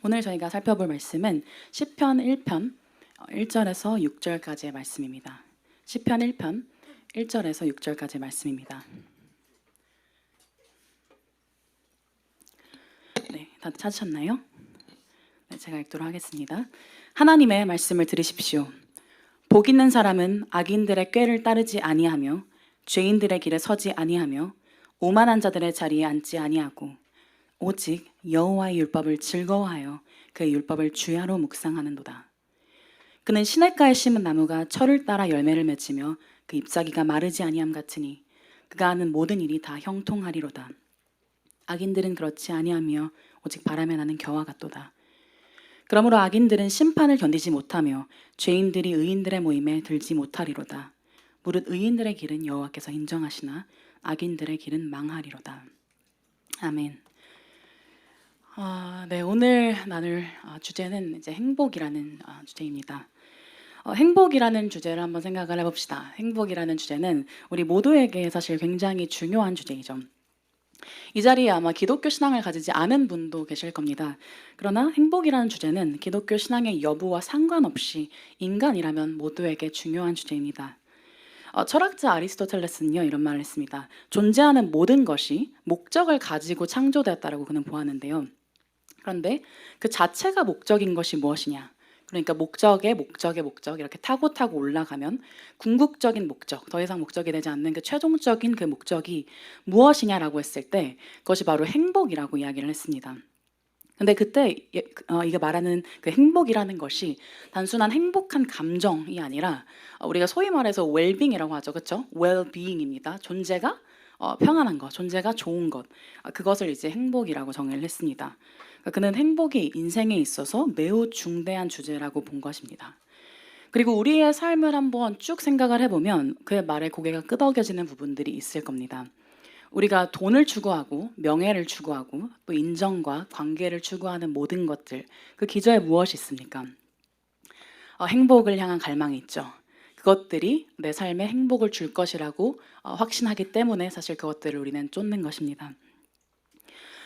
오늘 저희가 살펴볼 말씀은 시편 1편 1절에서 6절까지의 말씀입니다. 시편 1편 1절에서 6절까지의 말씀입니다. 네, 다들 찾으셨나요? 네, 제가 읽도록 하겠습니다. 하나님의 말씀을 들으십시오. 복 있는 사람은 악인들의 꾀를 따르지 아니하며 죄인들의 길에 서지 아니하며 오만한 자들의 자리에 앉지 아니하고 오직 여호와의 율법을 즐거워하여 그의 율법을 주야로 묵상하는도다. 그는 시냇가에 심은 나무가 철을 따라 열매를 맺으며 그 잎사귀가 마르지 아니함 같으니 그가 하는 모든 일이 다 형통하리로다. 악인들은 그렇지 아니하며 오직 바람에 나는 겨와 같도다. 그러므로 악인들은 심판을 견디지 못하며 죄인들이 의인들의 모임에 들지 못하리로다. 무릇 의인들의 길은 여호와께서 인정하시나 악인들의 길은 망하리로다. 아멘. 네, 오늘 나눌 주제는 이제 행복이라는 주제입니다. 행복이라는 주제를 한번 생각을 해봅시다. 행복이라는 주제는 우리 모두에게 사실 굉장히 중요한 주제이죠. 이 자리에 아마 기독교 신앙을 가지지 않은 분도 계실 겁니다. 그러나 행복이라는 주제는 기독교 신앙의 여부와 상관없이 인간이라면 모두에게 중요한 주제입니다. 철학자 아리스토텔레스는요, 이런 말을 했습니다. 존재하는 모든 것이 목적을 가지고 창조되었다라고 그는 보았는데요. 그런데 그 자체가 목적인 것이 무엇이냐? 그러니까 목적 이렇게 타고 올라가면 궁극적인 목적, 더 이상 목적이 되지 않는 그 최종적인 그 목적이 무엇이냐라고 했을 때 그것이 바로 행복이라고 이야기를 했습니다. 근데 그때 이게 말하는 그 행복이라는 것이 단순한 행복한 감정이 아니라 우리가 소위 말해서 웰빙이라고 하죠, 그렇죠? 웰비잉입니다. 존재가 평안한 것, 존재가 좋은 것, 그것을 이제 행복이라고 정의를 했습니다. 그는 행복이 인생에 있어서 매우 중대한 주제라고 본 것입니다. 그리고 우리의 삶을 한번 쭉 생각을 해보면 그의 말에 고개가 끄덕여지는 부분들이 있을 겁니다. 우리가 돈을 추구하고 명예를 추구하고 또 인정과 관계를 추구하는 모든 것들, 그 기저에 무엇이 있습니까? 행복을 향한 갈망이 있죠. 그것들이 내 삶에 행복을 줄 것이라고 확신하기 때문에 사실 그것들을 우리는 쫓는 것입니다.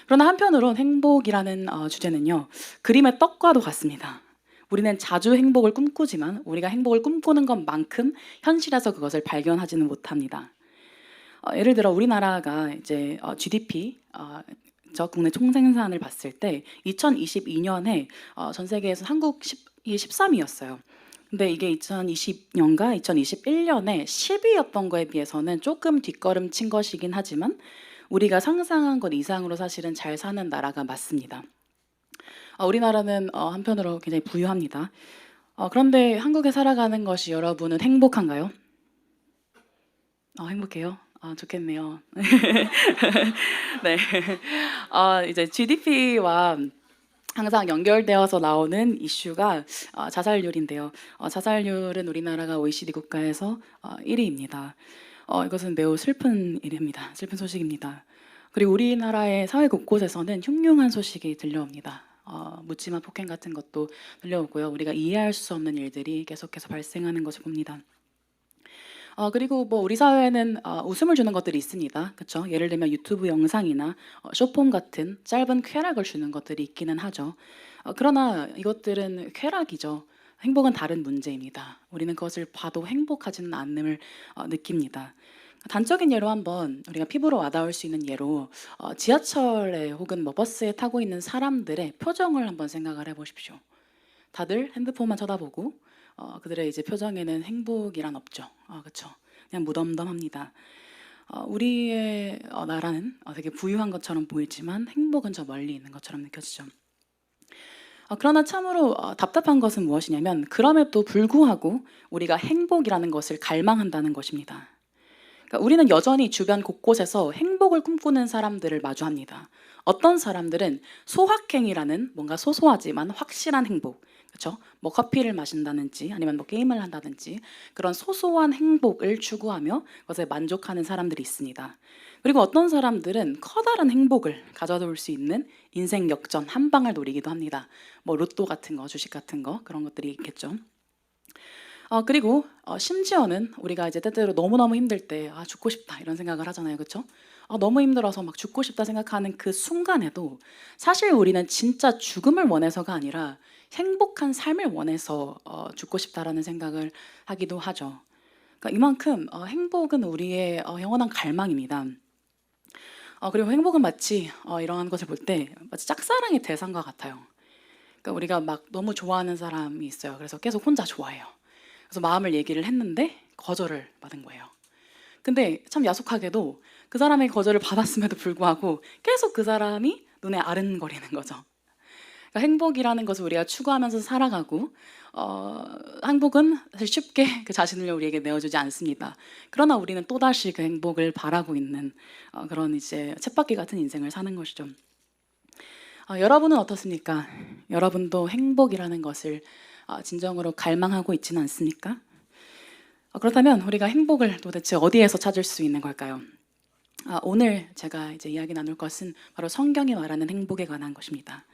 그러나 한편으론 행복이라는 주제는요, 그림의 떡과도 같습니다. 우리는 자주 행복을 꿈꾸지만 우리가 행복을 꿈꾸는 것만큼 현실에서 그것을 발견하지는 못합니다. 예를 들어 우리나라가 이제 GDP, 저 국내 총생산을 봤을 때 2022년에 전 세계에서 한국이 13위였어요. 근데 이게 2020년과 2021년에 10위였던 거에 비해서는 조금 뒷걸음 친 것이긴 하지만 우리가 상상한 것 이상으로 사실은 잘 사는 나라가 맞습니다. 우리나라는 한편으로 굉장히 부유합니다. 그런데 한국에 살아가는 것이 여러분은 행복한가요? 행복해요? 좋겠네요. 네. 이제 GDP와 항상 연결되어서 나오는 이슈가 자살률인데요. 자살률은 우리나라가 OECD 국가에서 1위입니다. 이것은 매우 슬픈 일입니다. 슬픈 소식입니다. 그리고 우리나라의 사회 곳곳에서는 흉흉한 소식이 들려옵니다. 묻지마 폭행 같은 것도 들려오고요. 우리가 이해할 수 없는 일들이 계속해서 발생하는 것을 봅니다. 그리고 뭐 우리 사회에는 웃음을 주는 것들이 있습니다. 그렇죠? 예를 들면 유튜브 영상이나 쇼폼 같은 짧은 쾌락을 주는 것들이 있기는 하죠. 그러나 이것들은 쾌락이죠. 행복은 다른 문제입니다. 우리는 그것을 봐도 행복하지는 않음을 느낍니다. 단적인 예로 한번 우리가 피부로 와닿을 수 있는 예로 지하철에 혹은 뭐 버스에 타고 있는 사람들의 표정을 한번 생각을 해보십시오. 다들 핸드폰만 쳐다보고 그들의 이제 표정에는 행복이란 없죠. 그렇죠. 그냥 무덤덤합니다. 우리의 나라는 되게 부유한 것처럼 보이지만 행복은 저 멀리 있는 것처럼 느껴지죠. 그러나 참으로 답답한 것은 무엇이냐면 그럼에도 불구하고 우리가 행복이라는 것을 갈망한다는 것입니다. 그러니까 우리는 여전히 주변 곳곳에서 행복을 꿈꾸는 사람들을 마주합니다. 어떤 사람들은 소확행이라는 뭔가 소소하지만 확실한 행복, 그렇죠? 뭐 커피를 마신다든지 아니면 뭐 게임을 한다든지 그런 소소한 행복을 추구하며 그것에 만족하는 사람들이 있습니다. 그리고 어떤 사람들은 커다란 행복을 가져다 올 수 있는 인생 역전 한 방을 노리기도 합니다. 뭐 로또 같은 거, 주식 같은 거 그런 것들이 있겠죠. 그리고 심지어는 우리가 이제 때때로 너무너무 힘들 때 죽고 싶다 이런 생각을 하잖아요, 그렇죠? 너무 힘들어서 막 죽고 싶다 생각하는 그 순간에도 사실 우리는 진짜 죽음을 원해서가 아니라 행복한 삶을 원해서 죽고 싶다라는 생각을 하기도 하죠. 그러니까 이만큼 행복은 우리의 영원한 갈망입니다. 그리고 행복은 마치 이러한 것을 볼 때 마치 짝사랑의 대상과 같아요. 그러니까 우리가 막 너무 좋아하는 사람이 있어요. 그래서 계속 혼자 좋아해요. 그래서 마음을 얘기를 했는데 거절을 받은 거예요. 근데 참 야속하게도 그 사람의 거절을 받았음에도 불구하고 계속 그 사람이 눈에 아른거리는 거죠. 그러니까 행복이라는 것을 우리가 추구하면서 살아가고 행복은 사실 쉽게 그 자신을 우리에게 내어주지 않습니다. 그러나 우리는 또다시 그 행복을 바라고 있는 그런 이제 쳇바퀴 같은 인생을 사는 것이죠. 여러분은 어떻습니까? 여러분도 행복이라는 것을 진정으로 갈망하고 있지는 않습니까? 그렇다면 우리가 행복을 도대체 어디에서 찾을 수 있는 걸까요? 오늘 제가 이제 이야기 나눌 것은 바로 성경이 말하는 행복에 관한 것입니다.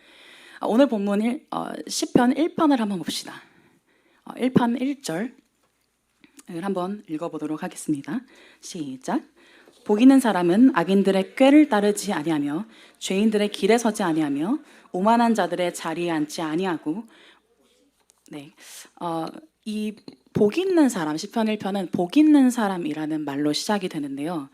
오늘 본문 시편 1편을 한번 봅시다. 1편 1절을 한번 읽어보도록 하겠습니다. 시작. 복 있는 사람은 악인들의 꾀를 따르지 아니하며 죄인들의 길에 서지 아니하며 오만한 자들의 자리에 앉지 아니하고 네, 이 복 있는 사람, 시편 1편은 복 있는 사람이라는 말로 시작이 되는데요.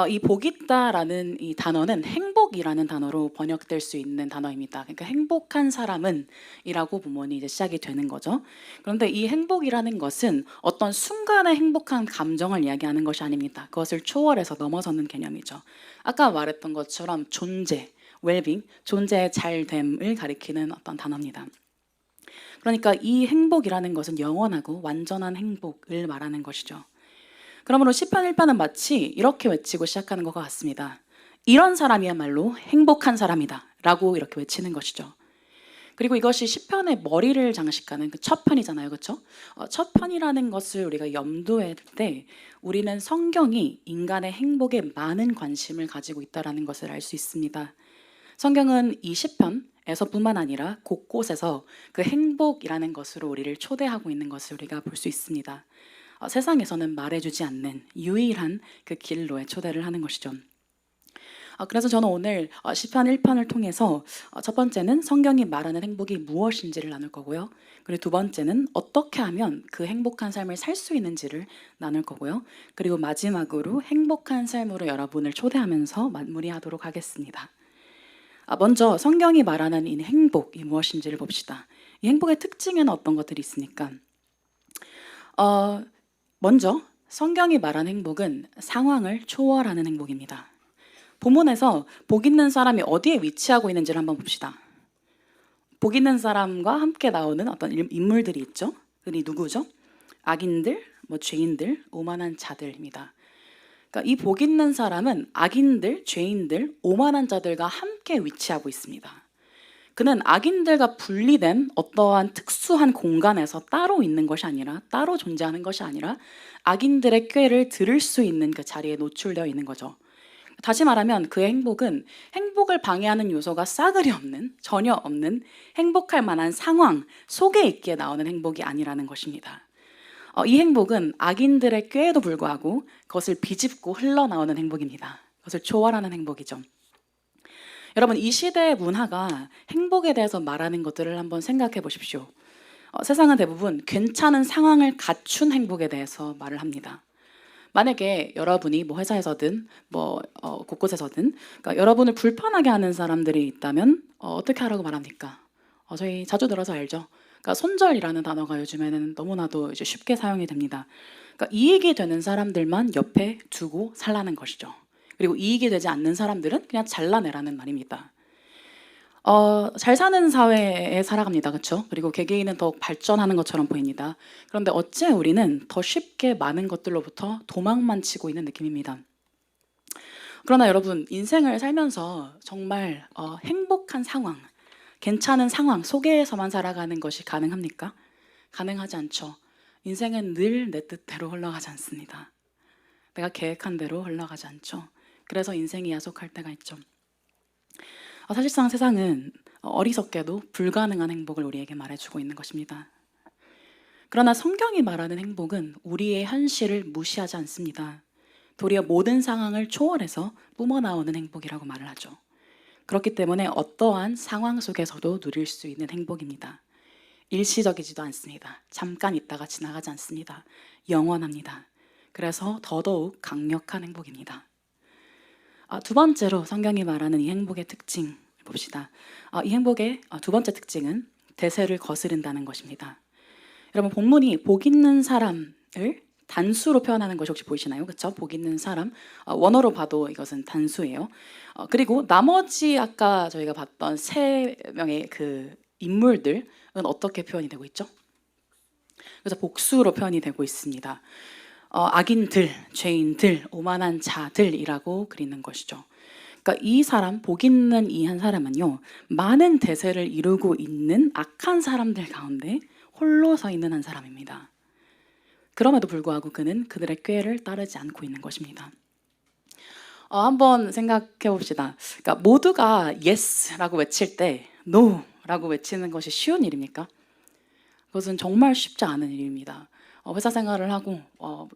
이 복 있다라는 이 단어는 행복이라는 단어로 번역될 수 있는 단어입니다. 그러니까 행복한 사람은 이라고 본문이 이제 시작이 되는 거죠. 그런데 이 행복이라는 것은 어떤 순간의 행복한 감정을 이야기하는 것이 아닙니다. 그것을 초월해서 넘어서는 개념이죠. 아까 말했던 것처럼 존재, 웰빙, 존재의 잘됨을 가리키는 어떤 단어입니다. 그러니까 이 행복이라는 것은 영원하고 완전한 행복을 말하는 것이죠. 그러므로 시편 1편은 마치 이렇게 외치고 시작하는 것과 같습니다. 이런 사람이야말로 행복한 사람이다 라고 이렇게 외치는 것이죠. 그리고 이것이 시편의 머리를 장식하는 그 첫 편이잖아요. 그렇죠? 첫 편이라는 것을 우리가 염두에 둘 때 우리는 성경이 인간의 행복에 많은 관심을 가지고 있다는 것을 알 수 있습니다. 성경은 이 시편에서뿐만 아니라 곳곳에서 그 행복이라는 것으로 우리를 초대하고 있는 것을 우리가 볼 수 있습니다. 세상에서는 말해주지 않는 유일한 그 길로의 초대를 하는 것이죠. 그래서 저는 오늘 시편 1편을 통해서 첫 번째는 성경이 말하는 행복이 무엇인지를 나눌 거고요. 그리고 두 번째는 어떻게 하면 그 행복한 삶을 살 수 있는지를 나눌 거고요. 그리고 마지막으로 행복한 삶으로 여러분을 초대하면서 마무리하도록 하겠습니다. 먼저 성경이 말하는 이 행복이 무엇인지를 봅시다. 이 행복의 특징에는 어떤 것들이 있습니까? 먼저 성경이 말하는 행복은 상황을 초월하는 행복입니다. 본문에서 복 있는 사람이 어디에 위치하고 있는지를 한번 봅시다. 복 있는 사람과 함께 나오는 어떤 인물들이 있죠. 그들이 누구죠? 악인들, 죄인들, 오만한 자들입니다. 그러니까 이 복 있는 사람은 악인들, 죄인들, 오만한 자들과 함께 위치하고 있습니다. 그는 악인들과 분리된 어떠한 특수한 공간에서 따로 있는 것이 아니라 따로 존재하는 것이 아니라 악인들의 꾀를 들을 수 있는 그 자리에 노출되어 있는 거죠. 다시 말하면 그의 행복은 행복을 방해하는 요소가 싸그리 없는, 전혀 없는 행복할 만한 상황 속에 있기에 나오는 행복이 아니라는 것입니다. 이 행복은 악인들의 꾀에도 불구하고 그것을 비집고 흘러나오는 행복입니다. 그것을 초월하는 행복이죠. 여러분, 이 시대의 문화가 행복에 대해서 말하는 것들을 한번 생각해 보십시오. 세상은 대부분 괜찮은 상황을 갖춘 행복에 대해서 말을 합니다. 만약에 여러분이 회사에서든 곳곳에서든 그러니까 여러분을 불편하게 하는 사람들이 있다면 어떻게 하라고 말합니까? 저희 자주 들어서 알죠. 그러니까 손절이라는 단어가 요즘에는 너무나도 이제 쉽게 사용이 됩니다. 그러니까 이익이 되는 사람들만 옆에 두고 살라는 것이죠. 그리고 이익이 되지 않는 사람들은 그냥 잘라내라는 말입니다. 잘 사는 사회에 살아갑니다. 그렇죠? 그리고 개개인은 더욱 발전하는 것처럼 보입니다. 그런데 어째 우리는 더 쉽게 많은 것들로부터 도망만 치고 있는 느낌입니다. 그러나 여러분, 인생을 살면서 정말 행복한 상황, 괜찮은 상황 속에서만 살아가는 것이 가능합니까? 가능하지 않죠. 인생은 늘 내 뜻대로 흘러가지 않습니다. 내가 계획한 대로 흘러가지 않죠. 그래서 인생이 야속할 때가 있죠. 사실상 세상은 어리석게도 불가능한 행복을 우리에게 말해주고 있는 것입니다. 그러나 성경이 말하는 행복은 우리의 현실을 무시하지 않습니다. 도리어 모든 상황을 초월해서 뿜어나오는 행복이라고 말을 하죠. 그렇기 때문에 어떠한 상황 속에서도 누릴 수 있는 행복입니다. 일시적이지도 않습니다. 잠깐 있다가 지나가지 않습니다. 영원합니다. 그래서 더더욱 강력한 행복입니다. 두 번째로 성경이 말하는 이 행복의 특징 봅시다. 이 행복의 두 번째 특징은 대세를 거스른다는 것입니다. 여러분, 본문이 복 있는 사람을 단수로 표현하는 것이 혹시 보이시나요? 그렇죠? 복 있는 사람, 원어로 봐도 이것은 단수예요. 그리고 나머지 아까 저희가 봤던 세 명의 그 인물들은 어떻게 표현이 되고 있죠? 그래서 복수로 표현이 되고 있습니다. 악인들, 죄인들, 오만한 자들이라고 그리는 것이죠. 그러니까 이 사람, 복 있는 이 한 사람은요, 많은 대세를 이루고 있는 악한 사람들 가운데 홀로 서 있는 한 사람입니다. 그럼에도 불구하고 그는 그들의 꾀를 따르지 않고 있는 것입니다. 한번 생각해 봅시다. 그러니까 모두가 yes라고 외칠 때 no라고 외치는 것이 쉬운 일입니까? 그것은 정말 쉽지 않은 일입니다. 회사 생활을 하고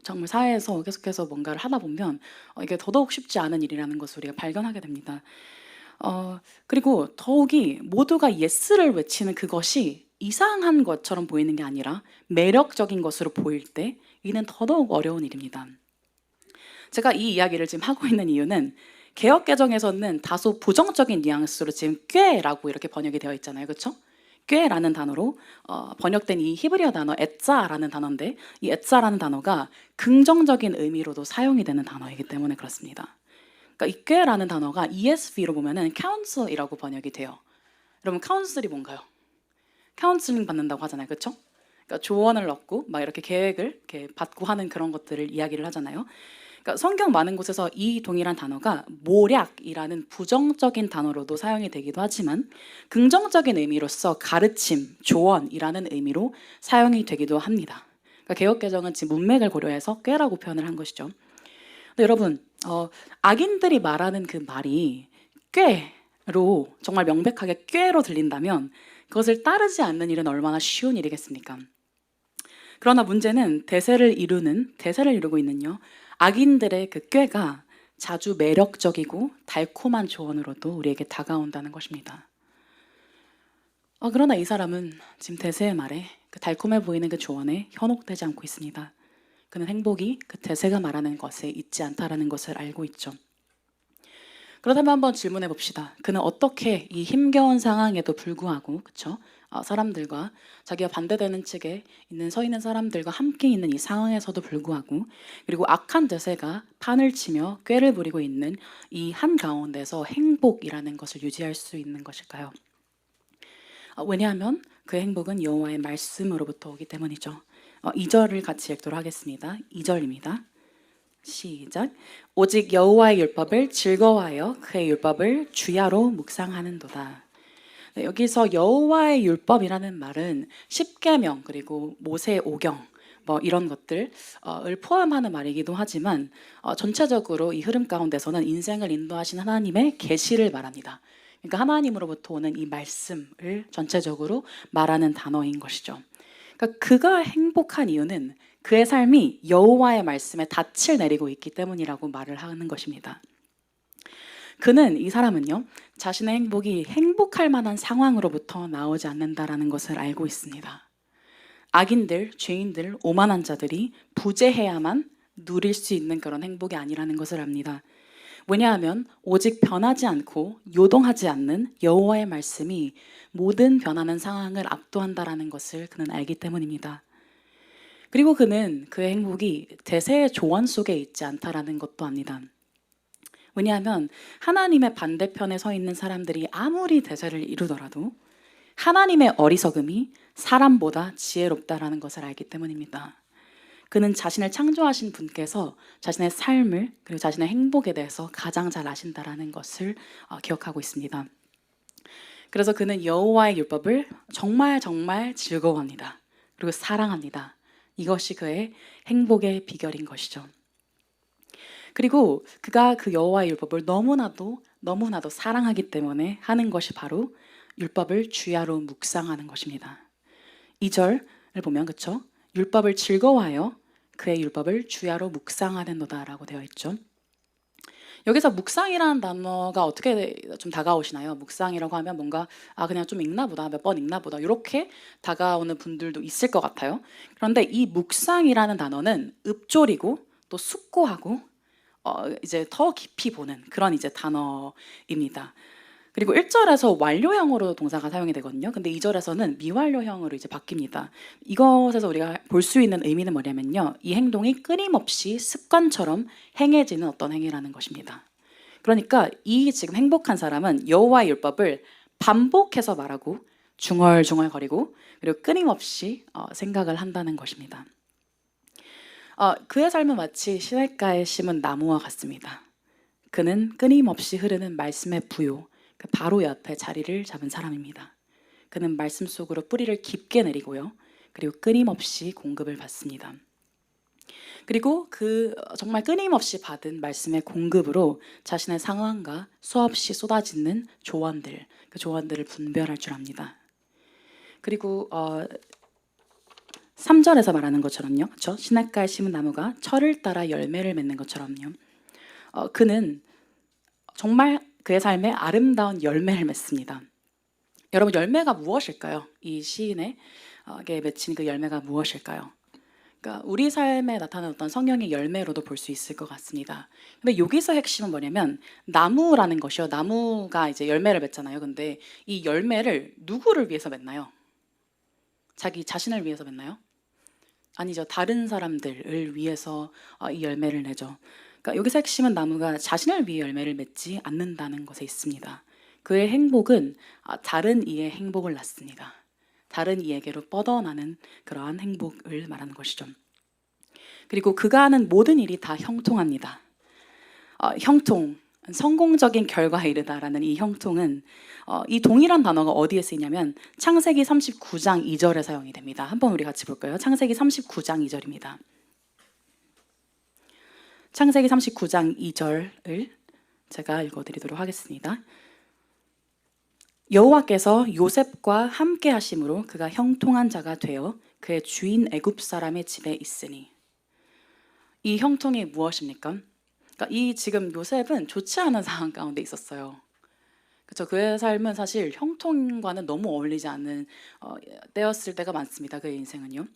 정말 사회에서 계속해서 뭔가를 하다 보면 이게 더더욱 쉽지 않은 일이라는 것을 우리가 발견하게 됩니다. 그리고 더욱이 모두가 yes를 외치는 그것이 이상한 것처럼 보이는 게 아니라 매력적인 것으로 보일 때 이는 더더욱 어려운 일입니다. 제가 이 이야기를 지금 하고 있는 이유는 개역개정에서는 다소 부정적인 뉘앙스로 지금 꾀라고 이렇게 번역이 되어 있잖아요. 그렇죠? 꾀라는 단어로 번역된 이 히브리어 단어 에짜라는 단어인데, 이 에짜라는 단어가 긍정적인 의미로도 사용이 되는 단어이기 때문에 그렇습니다. 그러니까 이 꾀라는 단어가 ESV로 보면은 counsel이라고 번역이 돼요. 여러분, counsel이 뭔가요? 카운슬링 받는다고 하잖아요. 그렇죠? 그러니까 조언을 얻고 막 이렇게 계획을 이렇게 받고 하는 그런 것들을 이야기를 하잖아요. 그러니까 성경 많은 곳에서 이 동일한 단어가 모략이라는 부정적인 단어로도 사용이 되기도 하지만 긍정적인 의미로서 가르침, 조언이라는 의미로 사용이 되기도 합니다. 그러니까 개역개정은 지금 문맥을 고려해서 꾀라고 표현을 한 것이죠. 근데 여러분, 악인들이 말하는 그 말이 꾀로 정말 명백하게 꾀로 들린다면 그것을 따르지 않는 일은 얼마나 쉬운 일이겠습니까? 그러나 문제는 대세를 이루고 있는요, 악인들의 그 꾀가 자주 매력적이고 달콤한 조언으로도 우리에게 다가온다는 것입니다. 그러나 이 사람은 지금 대세의 말에 그 달콤해 보이는 그 조언에 현혹되지 않고 있습니다. 그는 행복이 그 대세가 말하는 것에 있지 않다라는 것을 알고 있죠. 그렇다면 한번 질문해 봅시다. 그는 어떻게 이 힘겨운 상황에도 불구하고, 그렇죠? 사람들과 자기와 반대되는 측에 서 있는 사람들과 함께 있는 이 상황에서도 불구하고, 그리고 악한 대세가 판을 치며 꾀를 부리고 있는 이 한가운데서 행복이라는 것을 유지할 수 있는 것일까요? 왜냐하면 그 행복은 여호와의 말씀으로부터 오기 때문이죠. 2절을 같이 읽도록 하겠습니다. 2절입니다. 시작. 오직 여호와의 율법을 즐거워하여 그의 율법을 주야로 묵상하는도다. 네, 여기서 여호와의 율법이라는 말은 십계명 그리고 모세 오경 뭐 이런 것들을 포함하는 말이기도 하지만 전체적으로 이 흐름 가운데서는 인생을 인도하신 하나님의 계시를 말합니다. 그러니까 하나님으로부터 오는 이 말씀을 전체적으로 말하는 단어인 것이죠. 그러니까 그가 행복한 이유는 그의 삶이 여호와의 말씀에 닻을 내리고 있기 때문이라고 말을 하는 것입니다. 이 사람은요, 자신의 행복이 행복할 만한 상황으로부터 나오지 않는다라는 것을 알고 있습니다. 악인들, 죄인들, 오만한 자들이 부재해야만 누릴 수 있는 그런 행복이 아니라는 것을 압니다. 왜냐하면 오직 변하지 않고 요동하지 않는 여호와의 말씀이 모든 변하는 상황을 압도한다라는 것을 그는 알기 때문입니다. 그리고 그는 그의 행복이 대세의 조언 속에 있지 않다라는 것도 압니다. 왜냐하면 하나님의 반대편에 서 있는 사람들이 아무리 대세를 이루더라도 하나님의 어리석음이 사람보다 지혜롭다라는 것을 알기 때문입니다. 그는 자신을 창조하신 분께서 자신의 삶을 그리고 자신의 행복에 대해서 가장 잘 아신다라는 것을 기억하고 있습니다. 그래서 그는 여호와의 율법을 정말 정말 즐거워합니다. 그리고 사랑합니다. 이것이 그의 행복의 비결인 것이죠. 그리고 그가 그 여호와의 율법을 너무나도 사랑하기 때문에 하는 것이 바로 율법을 주야로 묵상하는 것입니다. 2절을 보면 그렇죠? 율법을 즐거워하여 그의 율법을 주야로 묵상하는도다라고 되어 있죠. 여기서 묵상이라는 단어가 어떻게 좀 다가오시나요? 묵상이라고 하면 뭔가 그냥 좀 읽나 보다, 몇 번 읽나 보다 이렇게 다가오는 분들도 있을 것 같아요. 그런데 이 묵상이라는 단어는 읊조리고 또 숙고하고 이제 더 깊이 보는 그런 이제 단어입니다. 그리고 1절에서 완료형으로 동사가 사용이 되거든요. 근데 2절에서는 미완료형으로 이제 바뀝니다. 이것에서 우리가 볼 수 있는 의미는 뭐냐면요. 이 행동이 끊임없이 습관처럼 행해지는 어떤 행위라는 것입니다. 그러니까 이 지금 행복한 사람은 여호와의 율법을 반복해서 말하고 중얼중얼거리고 그리고 끊임없이 생각을 한다는 것입니다. 그의 삶은 마치 시냇가에 심은 나무와 같습니다. 그는 끊임없이 흐르는 말씀의 부요, 그 바로 옆에 자리를 잡은 사람입니다. 그는 말씀 속으로 뿌리를 깊게 내리고요. 그리고 끊임없이 공급을 받습니다. 그리고 그 정말 끊임없이 받은 말씀의 공급으로 자신의 상황과 수없이 쏟아지는 조언들, 그 조언들을 분별할 줄 압니다. 그리고 3절에서 말하는 것처럼요. 그렇죠? 시냇가에 심은 나무가 철을 따라 열매를 맺는 것처럼요. 그는 정말 그의 삶에 아름다운 열매를 맺습니다. 여러분, 열매가 무엇일까요? 이 시인에게 맺힌 그 열매가 무엇일까요? 그러니까 우리 삶에 나타나는 어떤 성령의 열매로도 볼 수 있을 것 같습니다. 근데 여기서 핵심은 뭐냐면 나무라는 것이요. 나무가 이제 열매를 맺잖아요. 근데 이 열매를 누구를 위해서 맺나요? 자기 자신을 위해서 맺나요? 아니죠. 다른 사람들을 위해서 이 열매를 내죠. 그러니까 여기서 핵심은 나무가 자신을 위해 열매를 맺지 않는다는 것에 있습니다. 그의 행복은 다른 이의 행복을 낳습니다. 다른 이에게로 뻗어나는 그러한 행복을 말하는 것이죠. 그리고 그가 하는 모든 일이 다 형통합니다. 형통, 성공적인 결과에 이르다라는 이 형통은 이 동일한 단어가 어디에 쓰이냐면 창세기 39장 2절에 사용이 됩니다. 한번 우리 같이 볼까요? 창세기 39장 2절입니다. 창세기 39장 2절을 제가 읽어드리도록 하겠습니다. 여호와께서 요셉과 함께 하심으로 그가 형통한 자가 되어 그의 주인 애굽 사람의 집에 있으니. 이 형통이 무엇입니까? 그러니까 이 지금 요셉은 좋지 않은 상황 가운데 있었어요. 그렇죠. 그의 삶은 사실 형통과는 너무 어울리지 않는 때였을 때가 많습니다. 그의 인생은요.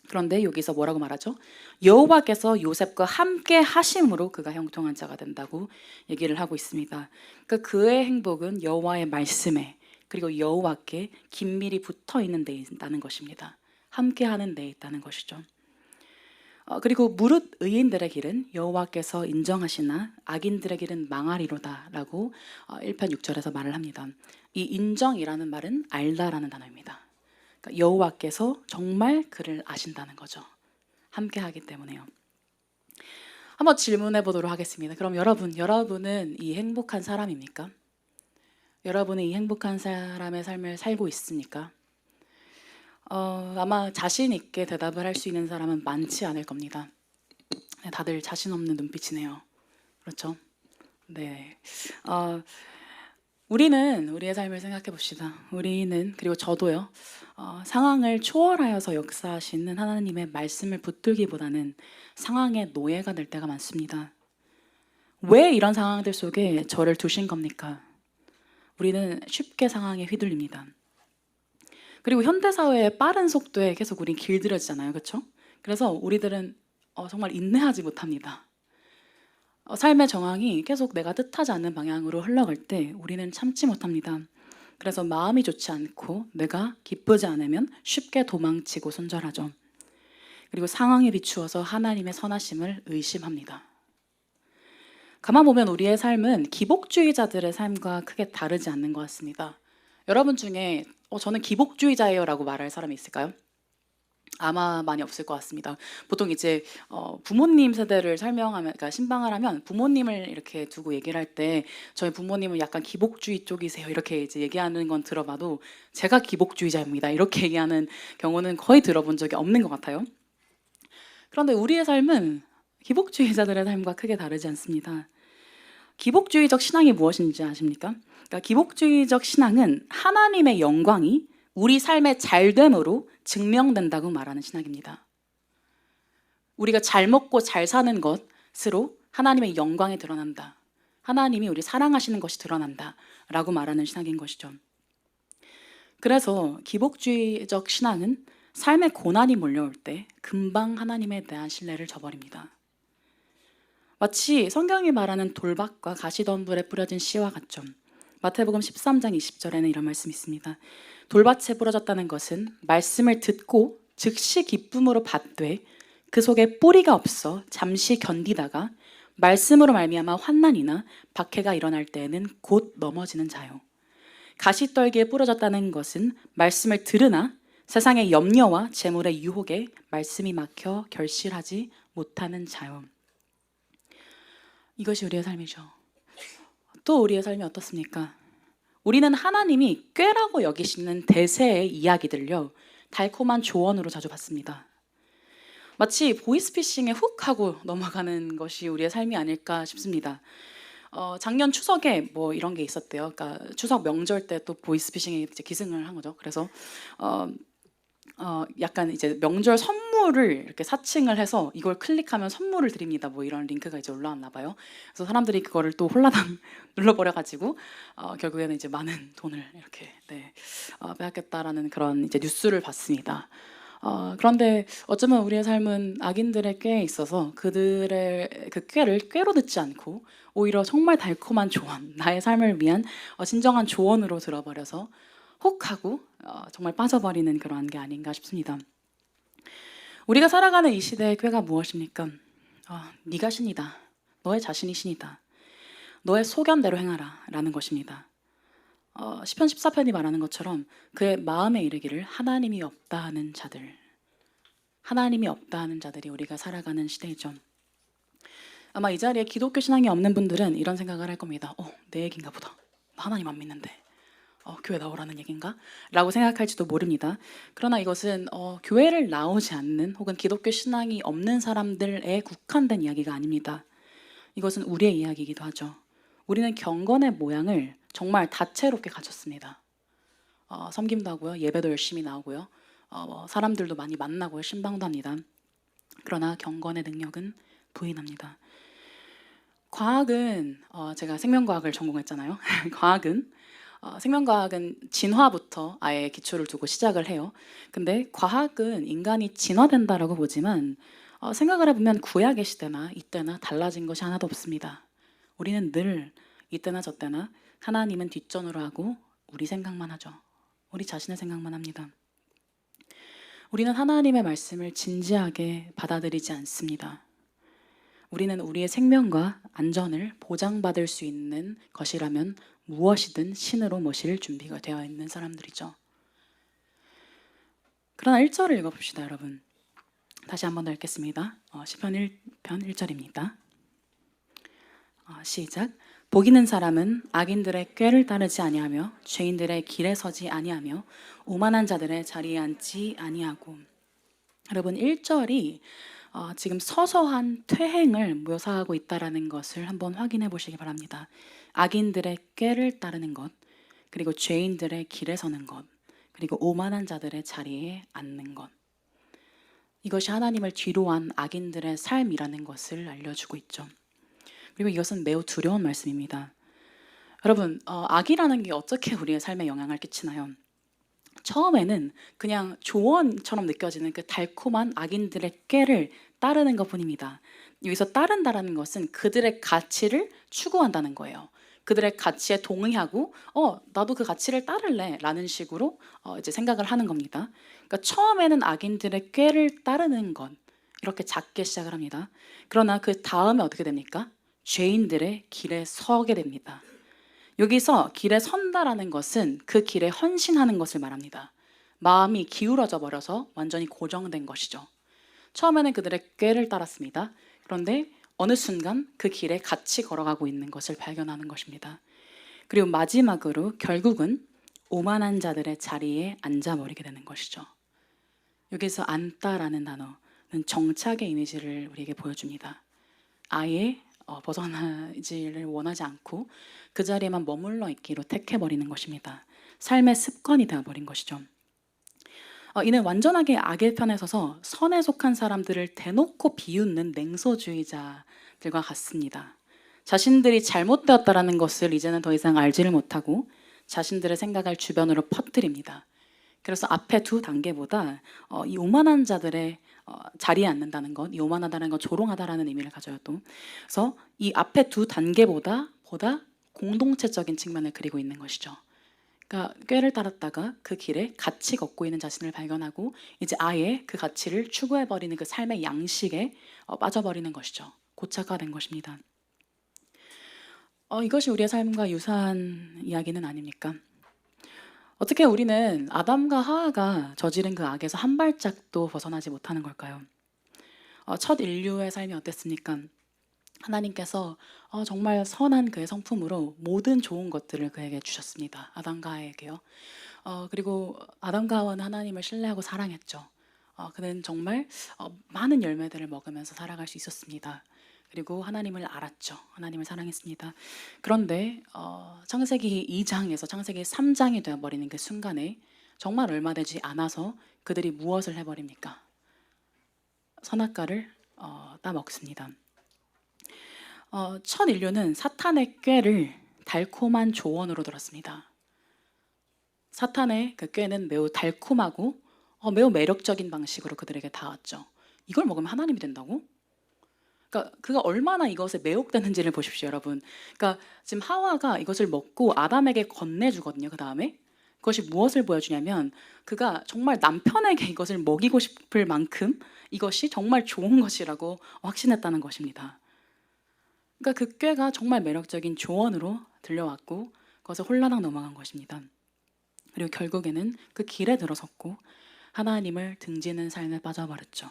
그런데 여기서 뭐라고 말하죠? 여호와께서 요셉과 함께 하심으로 그가 형통한 자가 된다고 얘기를 하고 있습니다. 그러니까 그의 행복은 여호와의 말씀에 그리고 여호와께 긴밀히 붙어 있는 데 있다는 것입니다. 함께 하는 데 있다는 것이죠. 그리고 무릇 의인들의 길은 여호와께서 인정하시나 악인들의 길은 망하리로다라고 1편 6절에서 말을 합니다. 이 인정이라는 말은 알다라는 단어입니다. 그러니까 여호와께서 정말 그를 아신다는 거죠. 함께 하기 때문에요. 한번 질문해 보도록 하겠습니다. 그럼 여러분은 이 행복한 사람입니까? 여러분은 이 행복한 사람의 삶을 살고 있습니까? 아마 자신 있게 대답을 할 수 있는 사람은 많지 않을 겁니다. 다들 자신 없는 눈빛이네요. 그렇죠? 네. 우리는 우리의 삶을 생각해 봅시다. 우리는 그리고 저도요. 상황을 초월하여서 역사하시는 하나님의 말씀을 붙들기보다는 상황의 노예가 될 때가 많습니다. 왜 이런 상황들 속에 저를 두신 겁니까? 우리는 쉽게 상황에 휘둘립니다. 그리고 현대사회의 빠른 속도에 계속 우린 길들여지잖아요. 그렇죠? 그래서 우리들은 정말 인내하지 못합니다. 삶의 정황이 계속 내가 뜻하지 않는 방향으로 흘러갈 때 우리는 참지 못합니다. 그래서 마음이 좋지 않고 내가 기쁘지 않으면 쉽게 도망치고 손절하죠. 그리고 상황에 비추어서 하나님의 선하심을 의심합니다. 가만 보면 우리의 삶은 기복주의자들의 삶과 크게 다르지 않는 것 같습니다. 여러분 중에 저는 기복주의자예요 라고 말할 사람이 있을까요? 아마 많이 없을 것 같습니다. 보통 이제 부모님 세대를 설명하면, 그러니까 신방을 하면 부모님을 이렇게 두고 얘기를 할 때 저희 부모님은 약간 기복주의 쪽이세요 이렇게 이제 얘기하는 건 들어봐도 제가 기복주의자입니다 이렇게 얘기하는 경우는 거의 들어본 적이 없는 것 같아요. 그런데 우리의 삶은 기복주의자들의 삶과 크게 다르지 않습니다. 기복주의적 신앙이 무엇인지 아십니까? 그러니까 기복주의적 신앙은 하나님의 영광이 우리 삶의 잘됨으로 증명된다고 말하는 신학입니다. 우리가 잘 먹고 잘 사는 것으로 하나님의 영광이 드러난다. 하나님이 우리 사랑하시는 것이 드러난다. 라고 말하는 신학인 것이죠. 그래서 기복주의적 신앙은 삶의 고난이 몰려올 때 금방 하나님에 대한 신뢰를 저버립니다. 마치 성경이 말하는 돌박과 가시덤불에 뿌려진 씨와 같죠. 마태복음 13장 20절에는 이런 말씀이 있습니다. 돌밭에 뿌려졌다는 것은 말씀을 듣고 즉시 기쁨으로 받되 그 속에 뿌리가 없어 잠시 견디다가 말씀으로 말미암아 환난이나 박해가 일어날 때에는 곧 넘어지는 자요. 가시떨기에 뿌려졌다는 것은 말씀을 들으나 세상의 염려와 재물의 유혹에 말씀이 막혀 결실하지 못하는 자요. 이것이 우리의 삶이죠. 또 우리의 삶이 어떻습니까? 우리는 하나님이 꾀라고 여기시는 대세의 이야기들요, 달콤한 조언으로 자주 받습니다. 마치 보이스피싱에 훅 하고 넘어가는 것이 우리의 삶이 아닐까 싶습니다. 작년 추석에 뭐 이런 게 있었대요. 그러니까 추석 명절 때 또 보이스피싱이 이제 기승을 한 거죠. 그래서 약간 이제 명절 선물을 이렇게 사칭을 해서 이걸 클릭하면 선물을 드립니다. 뭐 이런 링크가 이제 올라왔나 봐요. 그래서 사람들이 그거를 또 홀라당 눌러버려가지고 결국에는 이제 많은 돈을 이렇게 빼앗겠다라는 그런 이제 뉴스를 봤습니다. 그런데 어쩌면 우리의 삶은 악인들의 꾀에 있어서 그들의 그 꾀를 꾀로 듣지 않고 오히려 정말 달콤한 조언, 나의 삶을 위한 진정한 조언으로 들어버려서 혹하고 정말 빠져버리는 그러한 게 아닌가 싶습니다. 우리가 살아가는 이 시대의 꾀가 무엇입니까? 네가 신이다. 너의 자신이 신이다. 너의 소견대로 행하라 라는 것입니다. 시편 14편이 말하는 것처럼 그의 마음에 이르기를 하나님이 없다 하는 자들, 하나님이 없다 하는 자들이 우리가 살아가는 시대이죠. 아마 이 자리에 기독교 신앙이 없는 분들은 이런 생각을 할 겁니다. 내 얘기인가 보다. 하나님 안 믿는데 교회 나오라는 얘기인가? 라고 생각할지도 모릅니다. 그러나 이것은 교회를 나오지 않는 혹은 기독교 신앙이 없는 사람들에 국한된 이야기가 아닙니다. 이것은 우리의 이야기이기도 하죠. 우리는 경건의 모양을 정말 다채롭게 가졌습니다. 섬김도 하고요, 예배도 열심히 나오고요, 사람들도 많이 만나고요, 신방도 합니다. 그러나 경건의 능력은 부인합니다. 과학은 제가 생명과학을 전공했잖아요. 생명과학은 진화부터 아예 기초를 두고 시작을 해요. 근데 과학은 인간이 진화된다라고 보지만 생각을 해보면 구약의 시대나 이때나 달라진 것이 하나도 없습니다. 우리는 늘 이때나 저때나 하나님은 뒷전으로 하고 우리 생각만 하죠. 우리 자신의 생각만 합니다. 우리는 하나님의 말씀을 진지하게 받아들이지 않습니다. 우리는 우리의 생명과 안전을 보장받을 수 있는 것이라면 무엇이든 신으로 모실 준비가 되어 있는 사람들이죠. 그러나 1절을 읽어봅시다, 여러분. 다시 한 번 더 읽겠습니다. 시편 1편 1절입니다. 시작. 복 있는 사람은 악인들의 꾀를 따르지 아니하며 죄인들의 길에 서지 아니하며 오만한 자들의 자리에 앉지 아니하고. 여러분, 1절이 지금 서서한 퇴행을 묘사하고 있다는 것을 한번 확인해 보시기 바랍니다. 악인들의 꾀를 따르는 것, 그리고 죄인들의 길에 서는 것, 그리고 오만한 자들의 자리에 앉는 것. 이것이 하나님을 뒤로한 악인들의 삶이라는 것을 알려주고 있죠. 그리고 이것은 매우 두려운 말씀입니다. 여러분, 악이라는 게 어떻게 우리의 삶에 영향을 끼치나요? 처음에는 그냥 조언처럼 느껴지는 그 달콤한 악인들의 꾀를 따르는 것뿐입니다. 여기서 따른다라는 것은 그들의 가치를 추구한다는 거예요. 그들의 가치에 동의하고 나도 그 가치를 따를래 라는 식으로 이제 생각을 하는 겁니다. 그러니까 처음에는 악인들의 꾀를 따르는 것, 이렇게 작게 시작을 합니다. 그러나 그 다음에 어떻게 됩니까? 죄인들의 길에 서게 됩니다. 여기서 길에 선다라는 것은 그 길에 헌신하는 것을 말합니다. 마음이 기울어져 버려서 완전히 고정된 것이죠. 처음에는 그들의 꾀를 따랐습니다. 그런데 어느 순간 그 길에 같이 걸어가고 있는 것을 발견하는 것입니다. 그리고 마지막으로 결국은 오만한 자들의 자리에 앉아버리게 되는 것이죠. 여기서 앉다라는 단어는 정착의 이미지를 우리에게 보여줍니다. 아예 벗어나지를 원하지 않고 그 자리에만 머물러 있기로 택해버리는 것입니다. 삶의 습관이 되어버린 것이죠. 이는 완전하게 악의 편에 서서 선에 속한 사람들을 대놓고 비웃는 냉소주의자들과 같습니다. 자신들이 잘못되었다라는 것을 이제는 더 이상 알지를 못하고 자신들의 생각을 주변으로 퍼뜨립니다. 그래서 앞에 두 단계보다 이 오만한 자들의 자리에 앉는다는 것, 이 오만하다는 건 조롱하다라는 의미를 가져요 또. 그래서 이 앞에 두 단계보다 공동체적인 측면을 그리고 있는 것이죠. 그러니까 꾀를 따랐다가 그 길에 같이 걷고 있는 자신을 발견하고 이제 아예 그 가치를 추구해버리는 그 삶의 양식에 빠져버리는 것이죠. 고착화된 것입니다. 이것이 우리의 삶과 유사한 이야기는 아닙니까? 어떻게 우리는 아담과 하와가 저지른 그 악에서 한 발짝도 벗어나지 못하는 걸까요? 첫 인류의 삶이 어땠습니까? 하나님께서 정말 선한 그의 성품으로 모든 좋은 것들을 그에게 주셨습니다. 아담과 하와에게요. 그리고 아담과 하와는 하나님을 신뢰하고 사랑했죠. 그는 정말 많은 열매들을 먹으면서 살아갈 수 있었습니다. 그리고 하나님을 알았죠. 하나님을 사랑했습니다. 그런데 창세기 2장에서 창세기 3장이 되어버리는 그 순간에 정말 얼마 되지 않아서 그들이 무엇을 해버립니까? 선악과를 따먹습니다. 첫 인류는 사탄의 꾀를 달콤한 조언으로 들었습니다. 사탄의 그 꾀는 매우 달콤하고 매우 매력적인 방식으로 그들에게 닿았죠. 이걸 먹으면 하나님이 된다고? 그러니까 그가 얼마나 이것에 매혹되는지를 보십시오, 여러분. 그러니까 지금 하와가 이것을 먹고 아담에게 건네주거든요. 그 다음에 그것이 무엇을 보여주냐면 그가 정말 남편에게 이것을 먹이고 싶을 만큼 이것이 정말 좋은 것이라고 확신했다는 것입니다. 그러니까 그 꾀가 정말 매력적인 조언으로 들려왔고 그것을 홀라당 넘어간 것입니다. 그리고 결국에는 그 길에 들어섰고 하나님을 등지는 삶에 빠져버렸죠.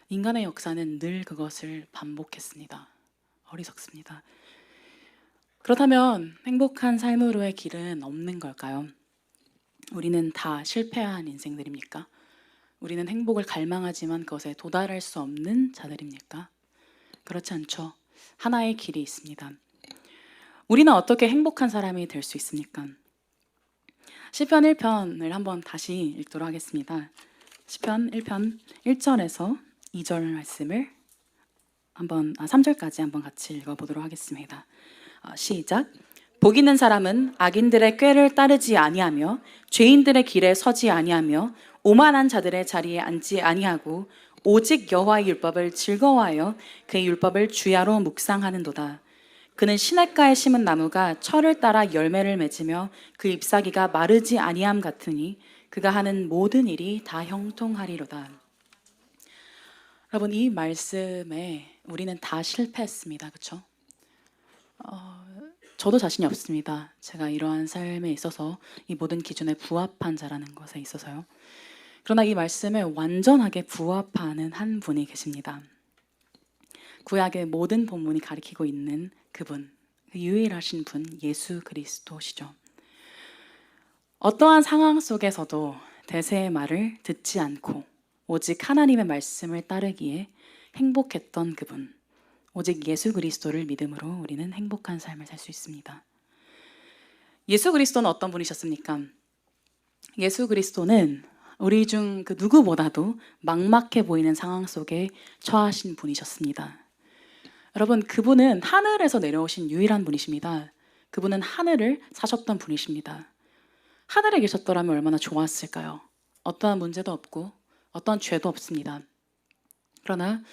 인간의 역사는 늘 그것을 반복했습니다. 어리석습니다. 그렇다면 행복한 삶으로의 길은 없는 걸까요? 우리는 다 실패한 인생들입니까? 우리는 행복을 갈망하지만 그것에 도달할 수 없는 자들입니까? 그렇지 않죠. 하나의 길이 있습니다. 우리는 어떻게 행복한 사람이 될 수 있습니까? 시편 1편을 한번 다시 읽도록 하겠습니다. 시편 1편 1절에서 2절 말씀을 3절까지 한번 같이 읽어보도록 하겠습니다. 시작. 복 있는 사람은 악인들의 꾀를 따르지 아니하며 죄인들의 길에 서지 아니하며 오만한 자들의 자리에 앉지 아니하고 오직 여호와의 율법을 즐거워하여 그의 율법을 주야로 묵상하는도다. 그는 시냇가에 심은 나무가 철을 따라 열매를 맺으며 그 잎사귀가 마르지 아니함 같으니 그가 하는 모든 일이 다 형통하리로다. 여러분, 이 말씀에 우리는 다 실패했습니다. 그렇죠? 저도 자신이 없습니다. 제가 이러한 삶에 있어서 이 모든 기준에 부합한 자라는 것에 있어서요. 그러나 이 말씀에 완전하게 부합하는 한 분이 계십니다. 구약의 모든 본문이 가리키고 있는 그분, 그 유일하신 분, 예수 그리스도시죠. 어떠한 상황 속에서도 대세의 말을 듣지 않고 오직 하나님의 말씀을 따르기에 행복했던 그분, 오직 예수 그리스도를 믿음으로 우리는 행복한 삶을 살 수 있습니다. 예수 그리스도는 어떤 분이셨습니까? 예수 그리스도는 우리 중 그 누구보다도 막막해 보이는 상황 속에 처하신 분이셨습니다. 여러분, 그분은 하늘에서 내려오신 유일한 분이십니다. 그분은 하늘을 사셨던 분이십니다. 하늘에 계셨더라면 얼마나 좋았을까요? 어떠한 문제도 없고 어떠한 죄도 없습니다. 그러나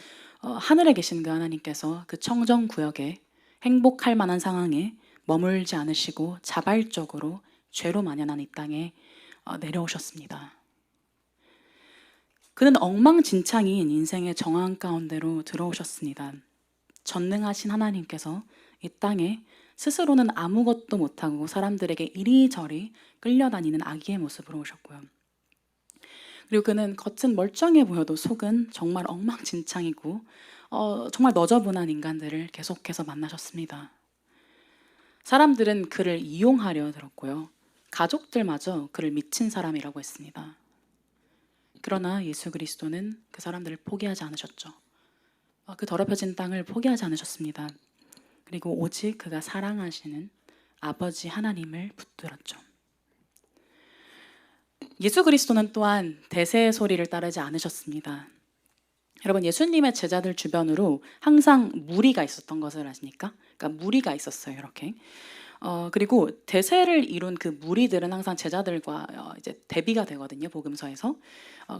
하늘에 계신 그 하나님께서 그 청정구역에 행복할 만한 상황에 머물지 않으시고 자발적으로 죄로 만연한 이 땅에 내려오셨습니다. 그는 엉망진창인 인생의 정황 가운데로 들어오셨습니다. 전능하신 하나님께서 이 땅에 스스로는 아무것도 못하고 사람들에게 이리저리 끌려다니는 아기의 모습으로 오셨고요. 그리고 그는 겉은 멀쩡해 보여도 속은 정말 엉망진창이고 정말 너저분한 인간들을 계속해서 만나셨습니다. 사람들은 그를 이용하려 들었고요. 가족들마저 그를 미친 사람이라고 했습니다. 그러나 예수 그리스도는 그 사람들을 포기하지 않으셨죠. 그 더럽혀진 땅을 포기하지 않으셨습니다. 그리고 오직 그가 사랑하시는 아버지 하나님을 붙들었죠. 예수 그리스도는 또한 대세의 소리를 따르지 않으셨습니다. 여러분, 예수님의 제자들 주변으로 항상 무리가 있었던 것을 아십니까? 그러니까 무리가 있었어요, 이렇게. 그리고 대세를 이룬 그 무리들은 항상 제자들과 이제 대비가 되거든요, 복음서에서.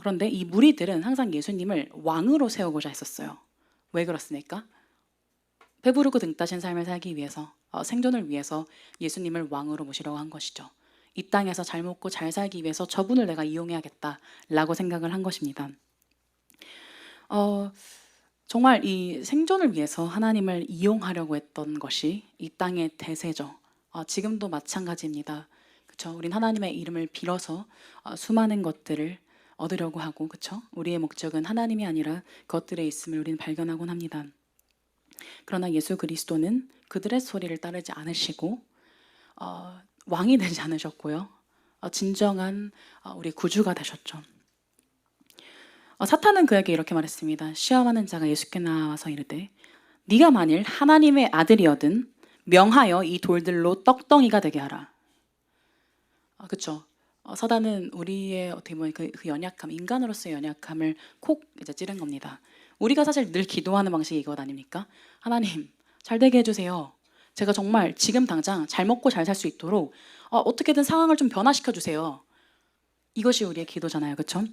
그런데 이 무리들은 항상 예수님을 왕으로 세우고자 했었어요. 왜 그렇습니까? 배부르고 등 따신 삶을 살기 위해서, 생존을 위해서 예수님을 왕으로 모시려고 한 것이죠. 이 땅에서 잘 먹고 잘 살기 위해서 저분을 내가 이용해야겠다라고 생각을 한 것입니다. 어, 정말 이 생존을 위해서 하나님을 이용하려고 했던 것이 이 땅의 대세죠. 지금도 마찬가지입니다. 그렇죠? 우린 하나님의 이름을 빌어서 수많은 것들을 얻으려고 하고, 그렇죠? 우리의 목적은 하나님이 아니라 그것들에 있음을 우리는 발견하곤 합니다. 그러나 예수 그리스도는 그들의 소리를 따르지 않으시고 왕이 되지 않으셨고요. 진정한 우리 구주가 되셨죠. 사탄은 그에게 이렇게 말했습니다. 시험하는 자가 예수께 나와서 이르되 네가 만일 하나님의 아들이거든 명하여 이 돌들로 떡덩이가 되게 하라. 그렇죠. 사단은 우리의 어떻게 보면 그 연약함, 인간으로서의 연약함을 콕 이제 찌른 겁니다. 우리가 사실 늘 기도하는 방식이 이것 아닙니까? 하나님, 잘 되게 해주세요. 제가 정말 지금 당장 잘 먹고 잘 살 수 있도록 어떻게든 상황을 좀 변화시켜 주세요. 이것이 우리의 기도잖아요, 그렇죠?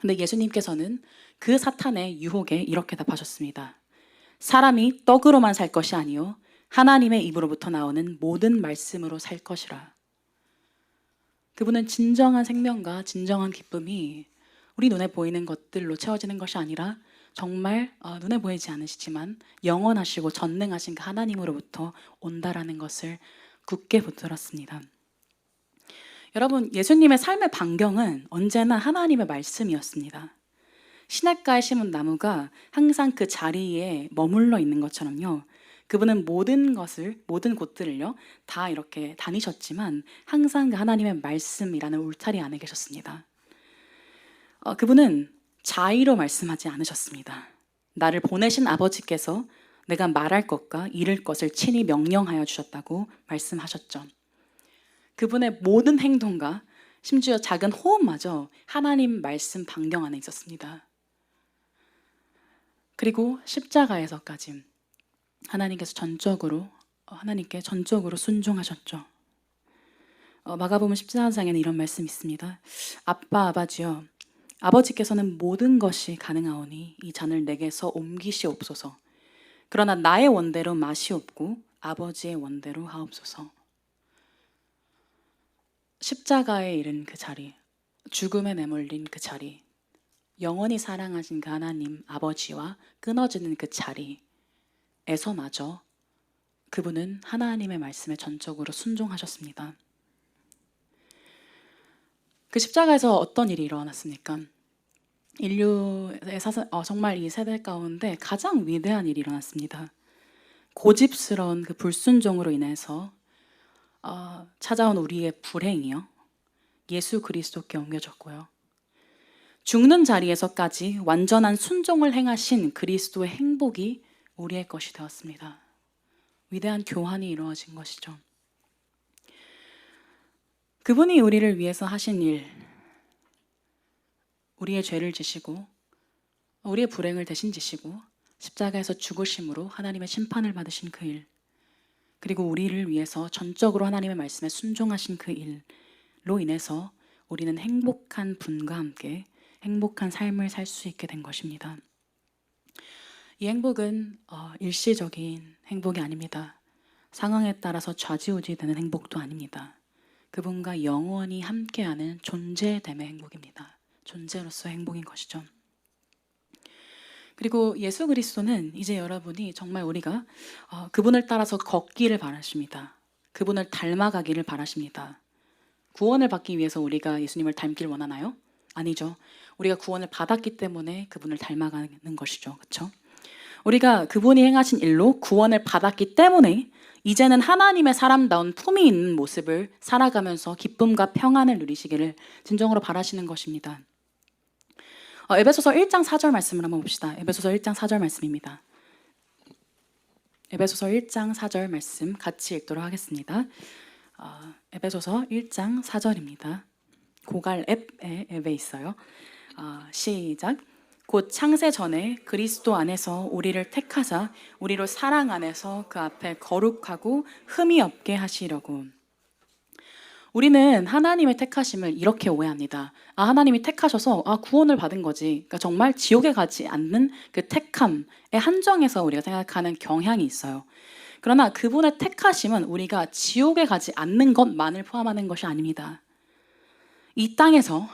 근데 예수님께서는 그 사탄의 유혹에 이렇게 답하셨습니다. 사람이 떡으로만 살 것이 아니요 하나님의 입으로부터 나오는 모든 말씀으로 살 것이라. 그분은 진정한 생명과 진정한 기쁨이 우리 눈에 보이는 것들로 채워지는 것이 아니라 정말 눈에 보이지 않으시지만 영원하시고 전능하신 그 하나님으로부터 온다라는 것을 굳게 붙들었습니다. 여러분, 예수님의 삶의 반경은 언제나 하나님의 말씀이었습니다. 시냇가에 심은 나무가 항상 그 자리에 머물러 있는 것처럼요. 그분은 모든 곳들을요 다 이렇게 다니셨지만 항상 그 하나님의 말씀이라는 울타리 안에 계셨습니다. 그분은 자의로 말씀하지 않으셨습니다. 나를 보내신 아버지께서 내가 말할 것과 이룰 것을 친히 명령하여 주셨다고 말씀하셨죠. 그분의 모든 행동과 심지어 작은 호흡마저 하나님 말씀 반경 안에 있었습니다. 그리고 십자가에서까지 하나님께 전적으로 순종하셨죠. 마가복음 14장에는 이런 말씀이 있습니다. 아버지여, 아버지께서는 모든 것이 가능하오니 이 잔을 내게서 옮기시옵소서. 그러나 나의 원대로 마시옵고 아버지의 원대로 하옵소서. 십자가에 이른 그 자리, 죽음에 내몰린 그 자리, 영원히 사랑하신 그 하나님 아버지와 끊어지는 그 자리에서마저 그분은 하나님의 말씀에 전적으로 순종하셨습니다. 그 십자가에서 어떤 일이 일어났습니까? 인류의 정말 이 세대 가운데 가장 위대한 일이 일어났습니다. 고집스러운 그 불순종으로 인해서 찾아온 우리의 불행이요 예수 그리스도께 옮겨졌고요. 죽는 자리에서까지 완전한 순종을 행하신 그리스도의 행복이 우리의 것이 되었습니다. 위대한 교환이 이루어진 것이죠. 그분이 우리를 위해서 하신 일, 우리의 죄를 지시고 우리의 불행을 대신 지시고 십자가에서 죽으심으로 하나님의 심판을 받으신 그 일, 그리고 우리를 위해서 전적으로 하나님의 말씀에 순종하신 그 일로 인해서 우리는 행복한 분과 함께 행복한 삶을 살 수 있게 된 것입니다. 이 행복은 일시적인 행복이 아닙니다. 상황에 따라서 좌지우지 되는 행복도 아닙니다. 그분과 영원히 함께하는 존재됨의 행복입니다. 존재로서의 행복인 것이죠. 그리고 예수 그리스도는 이제 여러분이 정말 우리가 그분을 따라서 걷기를 바라십니다. 그분을 닮아가기를 바라십니다. 구원을 받기 위해서 우리가 예수님을 닮길 원하나요? 아니죠. 우리가 구원을 받았기 때문에 그분을 닮아가는 것이죠. 그렇죠? 우리가 그분이 행하신 일로 구원을 받았기 때문에 이제는 하나님의 사람다운 품이 있는 모습을 살아가면서 기쁨과 평안을 누리시기를 진정으로 바라시는 것입니다. 에베소서 1장 4절 말씀을 한번 봅시다. 에베소서 1장 4절 말씀입니다. 에베소서 1장 4절 말씀 같이 읽도록 하겠습니다. 에베소서 1장 4절입니다. 고갈 앱에 있어요. 시작. 곧 창세 전에 그리스도 안에서 우리를 택하사 우리로 사랑 안에서 그 앞에 거룩하고 흠이 없게 하시려고. 우리는 하나님의 택하심을 이렇게 오해합니다. 하나님이 택하셔서 구원을 받은 거지. 그러니까 정말 지옥에 가지 않는 그 택함에 한정해서 우리가 생각하는 경향이 있어요. 그러나 그분의 택하심은 우리가 지옥에 가지 않는 것만을 포함하는 것이 아닙니다. 이 땅에서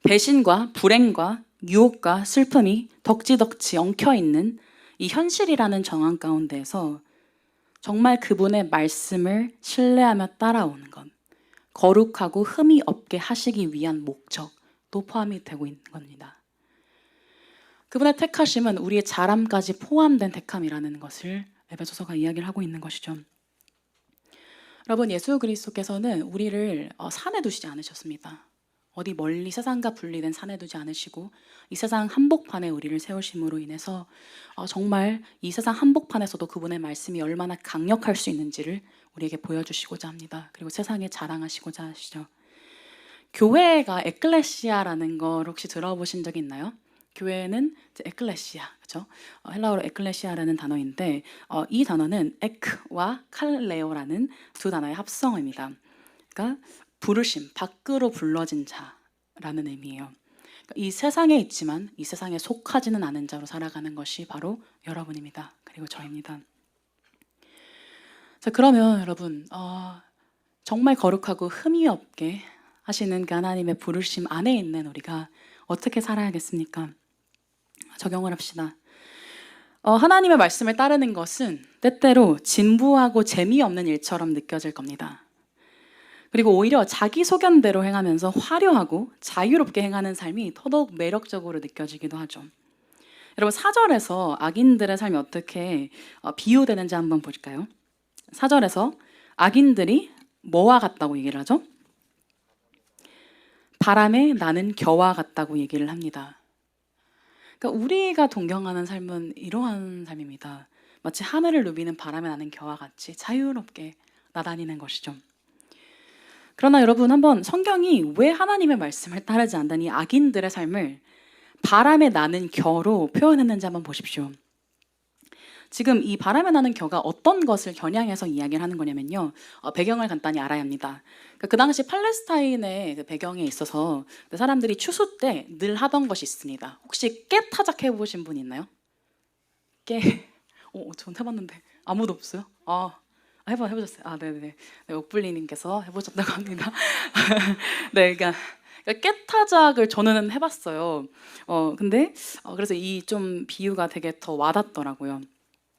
배신과 불행과 유혹과 슬픔이 덕지덕지 엉켜있는 이 현실이라는 정황 가운데에서 정말 그분의 말씀을 신뢰하며 따라오는 것, 거룩하고 흠이 없게 하시기 위한 목적도 포함이 되고 있는 겁니다. 그분의 택하심은 우리의 자람까지 포함된 택함이라는 것을 에베소서가 이야기를 하고 있는 것이죠. 여러분, 예수 그리스도께서는 우리를 산에 두시지 않으셨습니다. 어디 멀리 세상과 분리된 산에 두지 않으시고 이 세상 한복판에 우리를 세우심으로 인해서 정말 이 세상 한복판에서도 그분의 말씀이 얼마나 강력할 수 있는지를 우리에게 보여주시고자 합니다. 그리고 세상에 자랑하시고자 하시죠. 교회가 에클레시아라는 걸 혹시 들어보신 적이 있나요? 교회는 에클레시아, 그렇죠? 헬라어로 에클레시아라는 단어인데 이 단어는 에크와 칼레오라는 두 단어의 합성어입니다. 그러니까 부르심, 밖으로 불러진 자라는 의미예요. 그러니까 이 세상에 있지만 이 세상에 속하지는 않은 자로 살아가는 것이 바로 여러분입니다. 그리고 저입니다. 자, 그러면 여러분 정말 거룩하고 흠이 없게 하시는 그 하나님의 부르심 안에 있는 우리가 어떻게 살아야겠습니까? 적용을 합시다. 하나님의 말씀을 따르는 것은 때때로 진부하고 재미없는 일처럼 느껴질 겁니다. 그리고 오히려 자기 소견대로 행하면서 화려하고 자유롭게 행하는 삶이 더더욱 매력적으로 느껴지기도 하죠. 여러분, 4절에서 악인들의 삶이 어떻게 비유되는지 한번 볼까요? 4절에서 악인들이 뭐와 같다고 얘기를 하죠? 바람에 나는 겨와 같다고 얘기를 합니다. 그러니까 우리가 동경하는 삶은 이러한 삶입니다. 마치 하늘을 누비는 바람에 나는 겨와 같이 자유롭게 나다니는 것이죠. 그러나 여러분, 한번 성경이 왜 하나님의 말씀을 따르지 않는 이 악인들의 삶을 바람에 나는 겨로 표현했는지 한번 보십시오. 지금 이 바람에 나는 겨가 어떤 것을 겨냥해서 이야기를 하는 거냐면요. 배경을 간단히 알아야 합니다. 그 당시 팔레스타인의 그 배경에 있어서 사람들이 추수 때 늘 하던 것이 있습니다. 혹시 깨 타작 해보신 분 있나요? 깨. 전 해봤는데 아무도 없어요? 해보셨어요? 네네. 네, 옥블리님께서 해보셨다고 합니다. 네, 그러니까 깨 타작을 저는 해봤어요. 근데 그래서 이 좀 비유가 되게 더 와닿더라고요.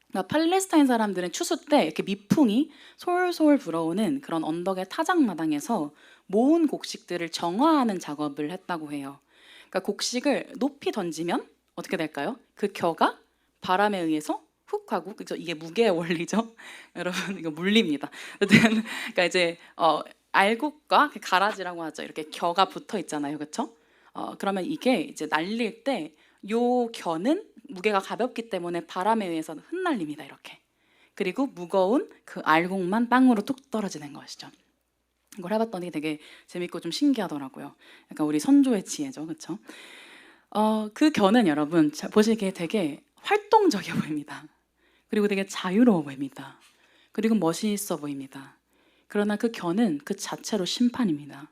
그러니까 팔레스타인 사람들은 추수 때 이렇게 미풍이 솔솔 불어오는 그런 언덕의 타작마당에서 모은 곡식들을 정화하는 작업을 했다고 해요. 그러니까 곡식을 높이 던지면 어떻게 될까요? 그 겨가 바람에 의해서 훅 하고, 그죠? 이게 무게의 원리죠. 여러분, 이거 물리입니다. 그러니까 이제 알곡과 가라지라고 하죠. 이렇게 겨가 붙어 있잖아요, 그렇죠? 그러면 이게 이제 날릴 때 요 겨는 무게가 가볍기 때문에 바람에 의해서 흩날립니다, 이렇게. 그리고 무거운 그 알곡만 땅으로 뚝 떨어지는 것이죠. 이걸 해봤더니 되게 재밌고 좀 신기하더라고요. 약간 우리 선조의 지혜죠, 그렇죠? 그 겨는 여러분 보시기에 되게 활동적이어 보입니다. 그리고 되게 자유로워 보입니다. 그리고 멋있어 보입니다. 그러나 그 겨는 그 자체로 심판입니다.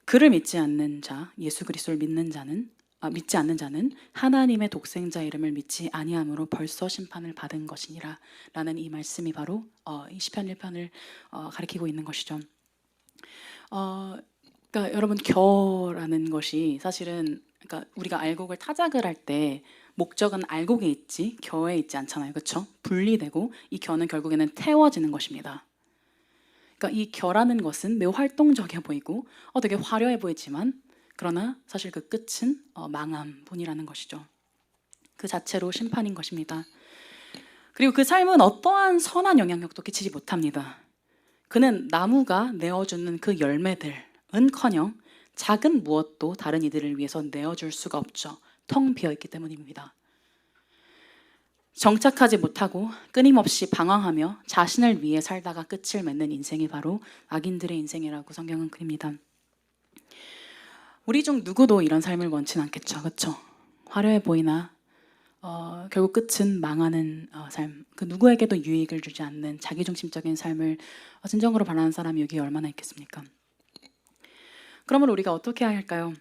그를 믿지 않는 자, 예수 그리스도를 믿지 않는 자는 하나님의 독생자 이름을 믿지 아니함으로 벌써 심판을 받은 것이니라 라는 이 말씀이 바로 이 시편 1편을 가리키고 있는 것이죠. 그러니까 여러분, 겨라는 것이 사실은 그러니까 우리가 알곡을 타작을 할 때 목적은 알곡에 있지 겨에 있지 않잖아요, 그렇죠? 분리되고 이 겨는 결국에는 태워지는 것입니다. 그러니까 이 겨라는 것은 매우 활동적이어 보이고 되게 화려해 보이지만 그러나 사실 그 끝은 망함뿐이라는 것이죠. 그 자체로 심판인 것입니다. 그리고 그 삶은 어떠한 선한 영향력도 끼치지 못합니다. 그는 나무가 내어주는 그 열매들은커녕 작은 무엇도 다른 이들을 위해서 내어줄 수가 없죠. 텅 비어있기 때문입니다. 정착하지 못하고 끊임없이 방황하며 자신을 위해 살다가 끝을 맺는 인생이 바로 악인들의 인생이라고 성경은 그립니다. 우리 중 누구도 이런 삶을 원치 않겠죠, 그렇죠? 화려해 보이나 결국 끝은 망하는 삶. 그 누구에게도 유익을 주지 않는 자기중심적인 삶을 진정으로 바라는 사람이 여기 얼마나 있겠습니까? 그러면 우리가 어떻게 해야 할까요?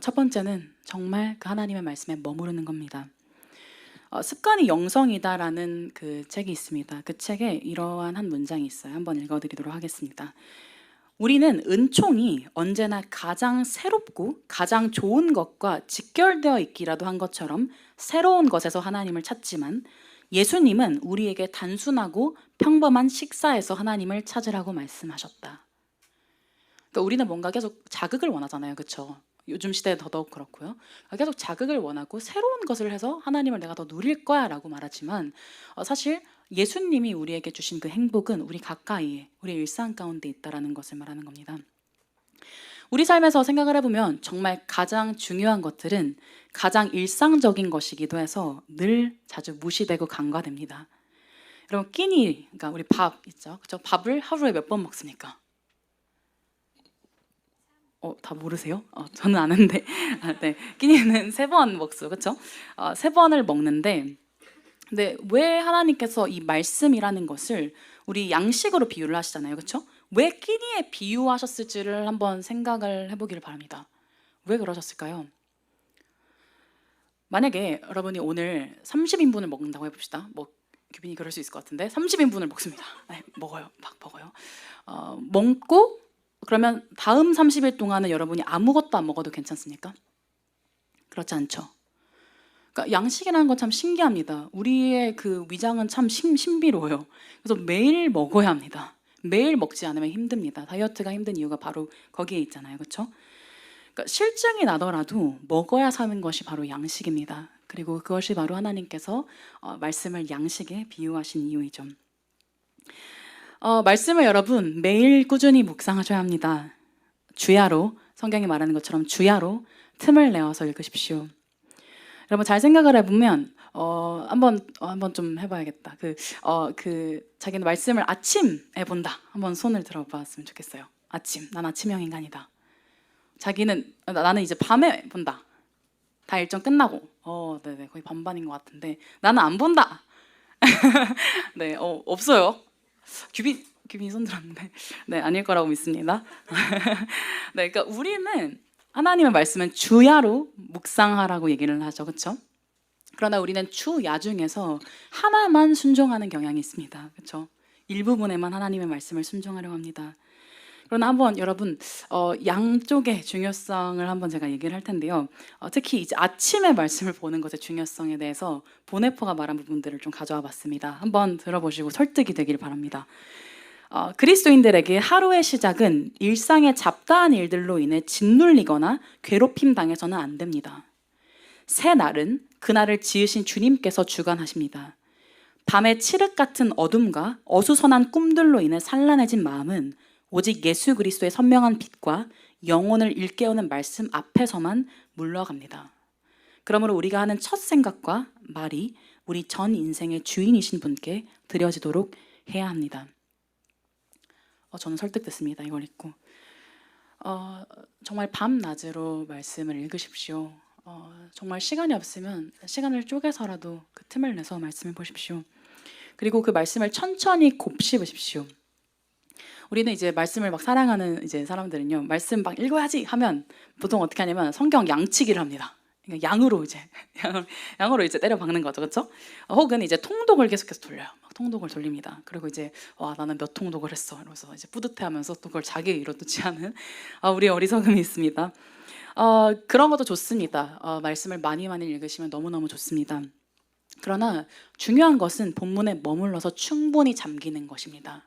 첫 번째는 정말 그 하나님의 말씀에 머무르는 겁니다. 습관이 영성이다라는 그 책이 있습니다. 그 책에 이러한 한 문장이 있어요. 한번 읽어드리도록 하겠습니다. 우리는 은총이 언제나 가장 새롭고 가장 좋은 것과 직결되어 있기라도 한 것처럼 새로운 것에서 하나님을 찾지만 예수님은 우리에게 단순하고 평범한 식사에서 하나님을 찾으라고 말씀하셨다. 그러니까 우리는 뭔가 계속 자극을 원하잖아요, 그렇죠? 요즘 시대에 더더욱 그렇고요. 계속 자극을 원하고 새로운 것을 해서 하나님을 내가 더 누릴 거야 라고 말하지만 사실 예수님이 우리에게 주신 그 행복은 우리 가까이에, 우리 일상 가운데 있다는 것을 말하는 겁니다. 우리 삶에서 생각을 해보면 정말 가장 중요한 것들은 가장 일상적인 것이기도 해서 늘 자주 무시되고 간과됩니다. 여러분, 끼니, 그러니까 우리 밥 있죠? 그렇죠? 밥을 하루에 몇 번 먹습니까? 다 모르세요? 저는 아는데. 네. 끼니는 3번 먹죠. 그렇죠? 3번을 먹는데 근데 왜 하나님께서 이 말씀이라는 것을 우리 양식으로 비유를 하시잖아요. 그렇죠? 왜 끼니에 비유하셨을지를 한번 생각을 해보기를 바랍니다. 왜 그러셨을까요? 만약에 여러분이 오늘 30인분을 먹는다고 해봅시다. 뭐 규빈이 그럴 수 있을 것 같은데 30인분을 먹습니다. 네, 먹어요. 막 먹어요. 먹고 그러면 다음 30일 동안은 여러분이 아무것도 안 먹어도 괜찮습니까? 그렇지 않죠. 그러니까 양식이라는 건 참 신기합니다. 우리의 그 위장은 참 신비로워요. 그래서 매일 먹어야 합니다. 매일 먹지 않으면 힘듭니다. 다이어트가 힘든 이유가 바로 거기에 있잖아요. 그렇죠? 그러니까 실증이 나더라도 먹어야 사는 것이 바로 양식입니다. 그리고 그것이 바로 하나님께서 말씀을 양식에 비유하신 이유이죠. 말씀을 여러분 매일 꾸준히 묵상하셔야 합니다. 주야로, 성경이 말하는 것처럼 주야로 틈을 내어서 읽으십시오. 여러분 잘 생각을 해보면 한번 좀 해봐야겠다. 자기는 말씀을 아침에 본다. 한번 손을 들어봤으면 좋겠어요. 아침, 난 아침형 인간이다. 자기는 나는 이제 밤에 본다. 다 일정 끝나고. 네네, 거의 반반인 것 같은데 나는 안 본다. 네, 없어요. 규빈이 손 들었는데 네, 아닐 거라고 믿습니다. 네, 그러니까 우리는 하나님의 말씀은 주야로 묵상하라고 얘기를 하죠, 그렇죠? 그러나 우리는 주야 중에서 하나만 순종하는 경향이 있습니다, 그렇죠? 일부분에만 하나님의 말씀을 순종하려고 합니다. 그러나 한번 여러분 양쪽의 중요성을 한번 제가 얘기를 할 텐데요. 특히 이제 아침의 말씀을 보는 것의 중요성에 대해서 보네포가 말한 부분들을 좀 가져와 봤습니다. 한번 들어보시고 설득이 되길 바랍니다. 그리스도인들에게 하루의 시작은 일상의 잡다한 일들로 인해 짓눌리거나 괴롭힘 당해서는 안 됩니다. 새 날은 그날을 지으신 주님께서 주관하십니다. 밤의 칠흑 같은 어둠과 어수선한 꿈들로 인해 산란해진 마음은 오직 예수 그리스도의 선명한 빛과 영혼을 일깨우는 말씀 앞에서만 물러갑니다. 그러므로 우리가 하는 첫 생각과 말이 우리 전 인생의 주인이신 분께 드려지도록 해야 합니다. 저는 설득됐습니다. 이걸 읽고 정말 밤낮으로 말씀을 읽으십시오. 정말 시간이 없으면 시간을 쪼개서라도 그 틈을 내서 말씀을 보십시오. 그리고 그 말씀을 천천히 곱씹으십시오. 우리는 이제 말씀을 막 사랑하는 이제 사람들은요, 말씀 막 읽어야지 하면 보통 어떻게 하냐면 성경 양치기를 합니다. 그러니까 양으로 이제 때려 박는 거죠, 그렇죠? 혹은 이제 통독을 계속해서 돌려요. 막 통독을 돌립니다. 그리고 이제 와 나는 몇 통독을 했어, 이러면서 이제 뿌듯해하면서 또 그걸 자기 위로 두지 않은 우리의 어리석음이 있습니다. 그런 것도 좋습니다. 말씀을 많이 읽으시면 너무너무 좋습니다. 그러나 중요한 것은 본문에 머물러서 충분히 잠기는 것입니다.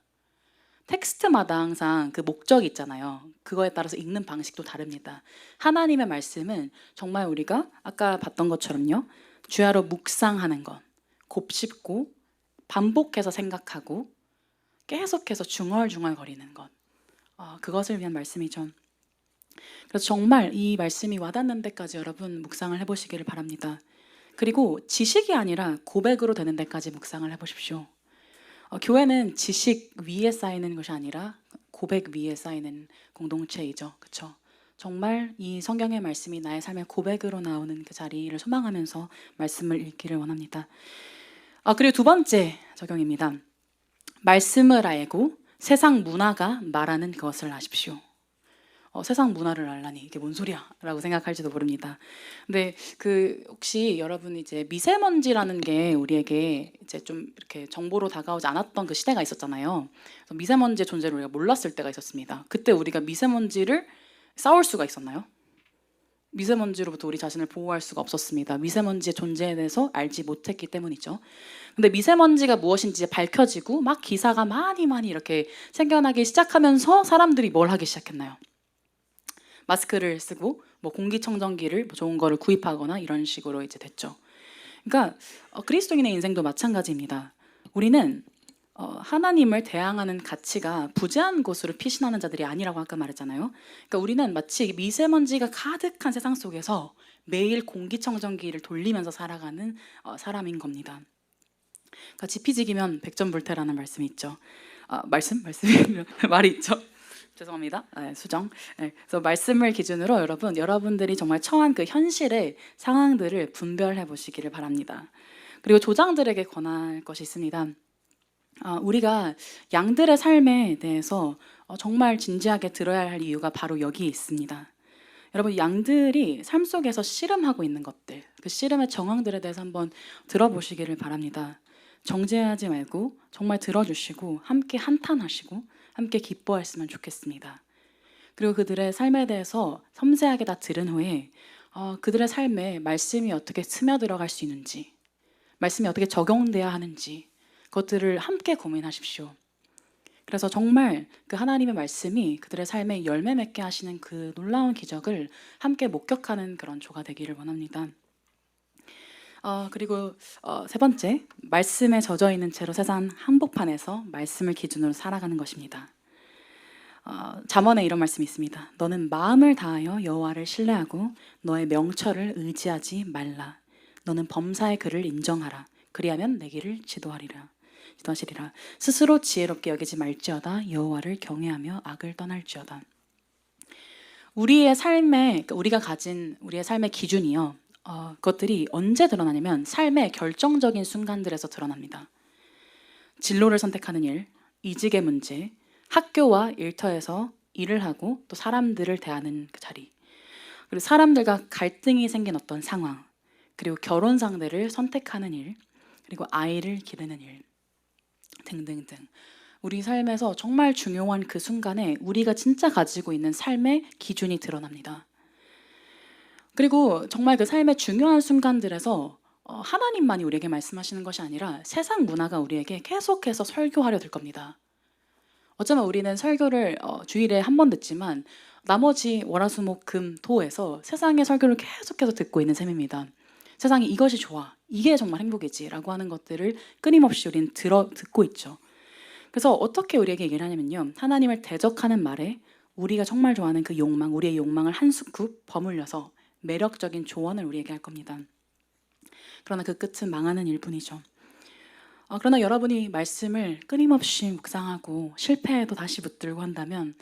텍스트마다 항상 그 목적이 있잖아요. 그거에 따라서 읽는 방식도 다릅니다. 하나님의 말씀은 정말 우리가 아까 봤던 것처럼요, 주야로 묵상하는 것, 곱씹고 반복해서 생각하고 계속해서 중얼중얼거리는 것, 그것을 위한 말씀이죠. 그래서 정말 이 말씀이 와닿는 데까지 여러분 묵상을 해보시기를 바랍니다. 그리고 지식이 아니라 고백으로 되는 데까지 묵상을 해보십시오. 교회는 지식 위에 쌓이는 것이 아니라 고백 위에 쌓이는 공동체이죠, 그렇죠? 정말 이 성경의 말씀이 나의 삶의 고백으로 나오는 그 자리를 소망하면서 말씀을 읽기를 원합니다. 그리고 두 번째 적용입니다. 말씀을 알고 세상 문화가 말하는 것을 아십시오. 세상 문화를 알라니 이게 뭔 소리야? 라고 생각할지도 모릅니다. 근데 혹시 여러분 이제 미세먼지라는 게 우리에게 이제 좀 이렇게 정보로 다가오지 않았던 그 시대가 있었잖아요. 그래서 미세먼지의 존재를 우리가 몰랐을 때가 있었습니다. 그때 우리가 미세먼지를 싸울 수가 있었나요? 미세먼지로부터 우리 자신을 보호할 수가 없었습니다. 미세먼지의 존재에 대해서 알지 못했기 때문이죠. 근데 미세먼지가 무엇인지 밝혀지고 막 기사가 많이 이렇게 생겨나기 시작하면서 사람들이 뭘 하기 시작했나요? 마스크를 쓰고 뭐 공기청정기를 좋은 거를 구입하거나 이런 식으로 이제 됐죠. 그러니까 그리스도인의 인생도 마찬가지입니다. 우리는 하나님을 대항하는 가치가 부재한 곳으로 피신하는 자들이 아니라고 아까 말했잖아요. 그러니까 우리는 마치 미세먼지가 가득한 세상 속에서 매일 공기청정기를 돌리면서 살아가는 사람인 겁니다. 그러니까 지피지기면 백전불태라는 말씀이 있죠. 말이 있죠. 죄송합니다. 수정. 그래서 말씀을 기준으로 여러분들이 정말 처한 그 현실의 상황들을 분별해 보시기를 바랍니다. 그리고 조장들에게 권할 것이 있습니다. 우리가 양들의 삶에 대해서 정말 진지하게 들어야 할 이유가 바로 여기에 있습니다. 여러분, 양들이 삶 속에서 씨름하고 있는 것들, 그 씨름의 정황들에 대해서 한번 들어보시기를 바랍니다. 정죄하지 말고 정말 들어주시고 함께 한탄하시고 함께 기뻐했으면 좋겠습니다. 그리고 그들의 삶에 대해서 섬세하게 다 들은 후에 그들의 삶에 말씀이 어떻게 스며들어갈 수 있는지, 말씀이 어떻게 적용돼야 하는지 그것들을 함께 고민하십시오. 그래서 정말 그 하나님의 말씀이 그들의 삶에 열매 맺게 하시는 그 놀라운 기적을 함께 목격하는 그런 조가 되기를 원합니다. 그리고 세 번째, 말씀에 젖어 있는 채로 세상 한복판에서 말씀을 기준으로 살아가는 것입니다. 잠언에 이런 말씀이 있습니다. 너는 마음을 다하여 여호와를 신뢰하고 너의 명철을 의지하지 말라. 너는 범사의 그를 인정하라. 그리하면 내 길을 지도하시리라. 스스로 지혜롭게 여기지 말지어다. 여호와를 경외하며 악을 떠날지어다. 우리의 삶에, 우리가 가진 우리의 삶의 기준이요, 그것들이 언제 드러나냐면 삶의 결정적인 순간들에서 드러납니다. 진로를 선택하는 일, 이직의 문제, 학교와 일터에서 일을 하고 또 사람들을 대하는 그 자리, 그리고 사람들과 갈등이 생긴 어떤 상황, 그리고 결혼 상대를 선택하는 일, 그리고 아이를 기르는 일 등등등. 우리 삶에서 정말 중요한 그 순간에 우리가 진짜 가지고 있는 삶의 기준이 드러납니다. 그리고 정말 그 삶의 중요한 순간들에서 하나님만이 우리에게 말씀하시는 것이 아니라 세상 문화가 우리에게 계속해서 설교하려 들 겁니다. 어쩌면 우리는 설교를 주일에 한 번 듣지만 나머지 월화수목금토에서 세상의 설교를 계속해서 듣고 있는 셈입니다. 세상이 이것이 좋아, 이게 정말 행복이지 라고 하는 것들을 끊임없이 우리는 듣고 있죠. 그래서 어떻게 우리에게 얘기를 하냐면요, 하나님을 대적하는 말에 우리가 정말 좋아하는 그 욕망, 우리의 욕망을 한 스쿱 버물려서 매력적인 조언을 우리에게 할 겁니다. 그러나 그 끝은 망하는 일뿐이죠. 그러나 여러분이 말씀을 끊임없이 묵상하고 실패해도 다시 붙들고 한다면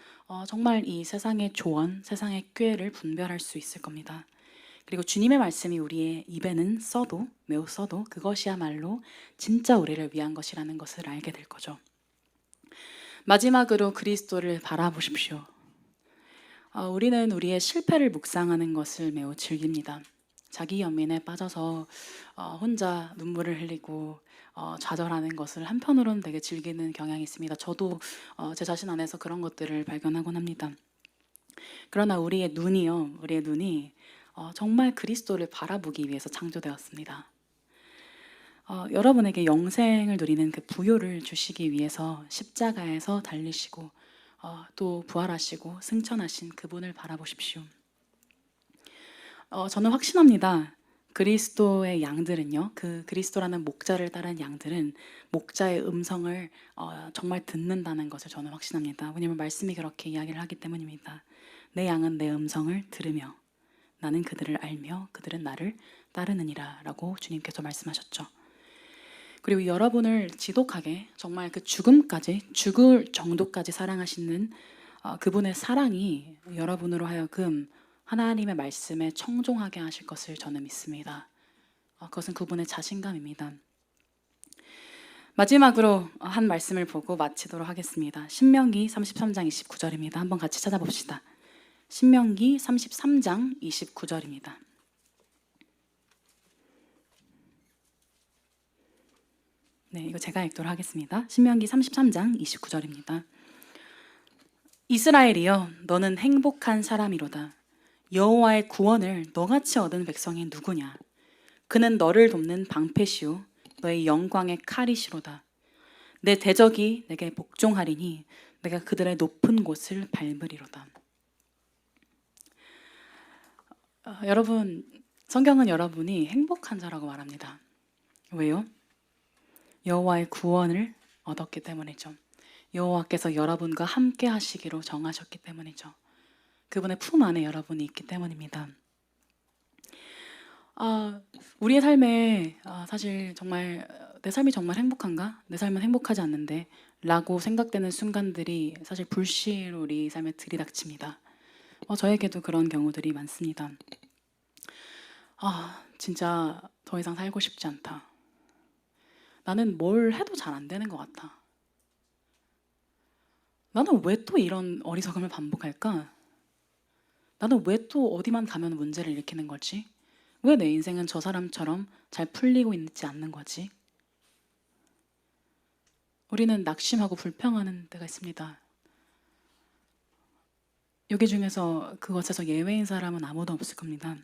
정말 이 세상의 조언, 세상의 꾀를 분별할 수 있을 겁니다. 그리고 주님의 말씀이 우리의 입에는 매우 써도 그것이야말로 진짜 우리를 위한 것이라는 것을 알게 될 거죠. 마지막으로 그리스도를 바라보십시오. 우리는 우리의 실패를 묵상하는 것을 매우 즐깁니다. 자기 연민에 빠져서 혼자 눈물을 흘리고 좌절하는 것을 한편으로는 되게 즐기는 경향이 있습니다. 저도 제 자신 안에서 그런 것들을 발견하곤 합니다. 그러나 우리의 눈이 정말 그리스도를 바라보기 위해서 창조되었습니다. 여러분에게 영생을 누리는 그 부요를 주시기 위해서 십자가에서 달리시고 또 부활하시고 승천하신 그분을 바라보십시오. 저는 확신합니다. 그리스도의 양들은요, 그 그리스도라는 목자를 따른 양들은 목자의 음성을 정말 듣는다는 것을 저는 확신합니다. 왜냐하면 말씀이 그렇게 이야기를 하기 때문입니다. 내 양은 내 음성을 들으며 나는 그들을 알며 그들은 나를 따르느니라 라고 주님께서 말씀하셨죠. 그리고 여러분을 지독하게 정말 그 죽을 정도까지 사랑하시는 그분의 사랑이 여러분으로 하여금 하나님의 말씀에 청종하게 하실 것을 저는 믿습니다. 그것은 그분의 자신감입니다. 마지막으로 한 말씀을 보고 마치도록 하겠습니다. 신명기 33장 29절입니다. 한번 같이 찾아봅시다. 신명기 33장 29절입니다. 네, 이거 제가 읽도록 하겠습니다. 신명기 33장 29절입니다. 이스라엘이여, 너는 행복한 사람이로다. 여호와의 구원을 너같이 얻은 백성이 누구냐? 그는 너를 돕는 방패시오, 너의 영광의 칼이시로다. 내 대적이 내게 복종하리니 내가 그들의 높은 곳을 밟으리로다. 여러분, 성경은 여러분이 행복한 자라고 말합니다. 왜요? 여호와의 구원을 얻었기 때문이죠. 여호와께서 여러분과 함께 하시기로 정하셨기 때문이죠. 그분의 품 안에 여러분이 있기 때문입니다. 우리의 삶에 사실 정말 내 삶이 정말 행복한가? 내 삶은 행복하지 않는데 라고 생각되는 순간들이 사실 불시로 우리 삶에 들이닥칩니다. 저에게도 그런 경우들이 많습니다. 진짜 더 이상 살고 싶지 않다. 나는 뭘 해도 잘 안 되는 것 같아. 나는 왜 또 이런 어리석음을 반복할까? 나는 왜 또 어디만 가면 문제를 일으키는 거지? 왜 내 인생은 저 사람처럼 잘 풀리고 있지 않는 거지? 우리는 낙심하고 불평하는 때가 있습니다. 여기 중에서 그것에서 예외인 사람은 아무도 없을 겁니다.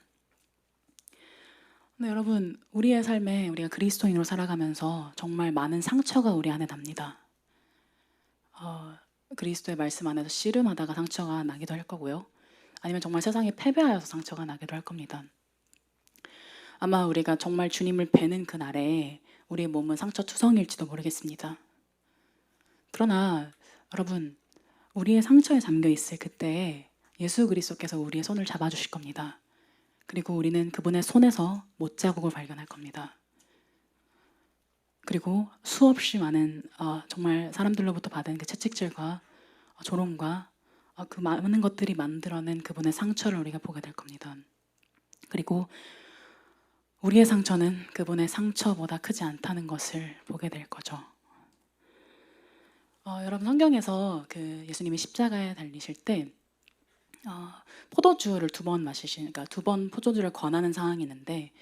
근데 여러분, 우리의 삶에 우리가 그리스도인으로 살아가면서 정말 많은 상처가 우리 안에 납니다. 그리스도의 말씀 안에서 씨름하다가 상처가 나기도 할 거고요. 아니면 정말 세상에 패배하여서 상처가 나기도 할 겁니다. 아마 우리가 정말 주님을 뵈는 그날에 우리의 몸은 상처투성일지도 모르겠습니다. 그러나 여러분, 우리의 상처에 잠겨 있을 그때에 예수 그리스도께서 우리의 손을 잡아주실 겁니다. 그리고 우리는 그분의 손에서 못자국을 발견할 겁니다. 그리고 수없이 많은 정말 사람들로부터 받은 그 채찍질과 조롱과 그 많은 것들이 만들어낸 그분의 상처를 우리가 보게 될 겁니다. 그리고 우리의 상처는 그분의 상처보다 크지 않다는 것을 보게 될 거죠. 여러분, 성경에서 그 예수님이 십자가에 달리실 때 포도주를 그러니까 두 번 포도주를 권하는 상황이 있는데,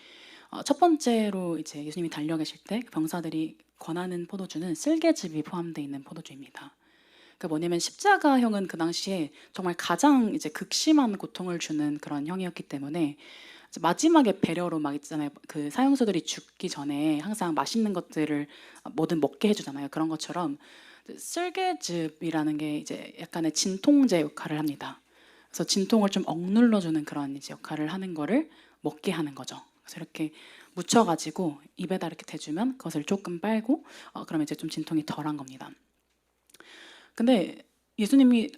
첫 번째로 이제 예수님이 달려 계실 때 병사들이 권하는 포도주는 쓸개즙이 포함되어 있는 포도주입니다. 그 뭐냐면 십자가형은 그 당시에 정말 가장 이제 극심한 고통을 주는 그런 형이었기 때문에 마지막에 배려로 막 있잖아요. 그 사형수들이 죽기 전에 항상 맛있는 것들을 뭐든 먹게 해주잖아요. 그런 것처럼 쓸개즙이라는 게 이제 약간의 진통제 역할을 합니다. 그래서 진통을 좀 억눌러주는 그런 이제 역할을 하는 거를 먹게 하는 거죠. 그래서 이렇게 묻혀가지고 입에다 이렇게 대주면 그것을 조금 빨고 그러면 이제 좀 진통이 덜한 겁니다. 근데 예수님이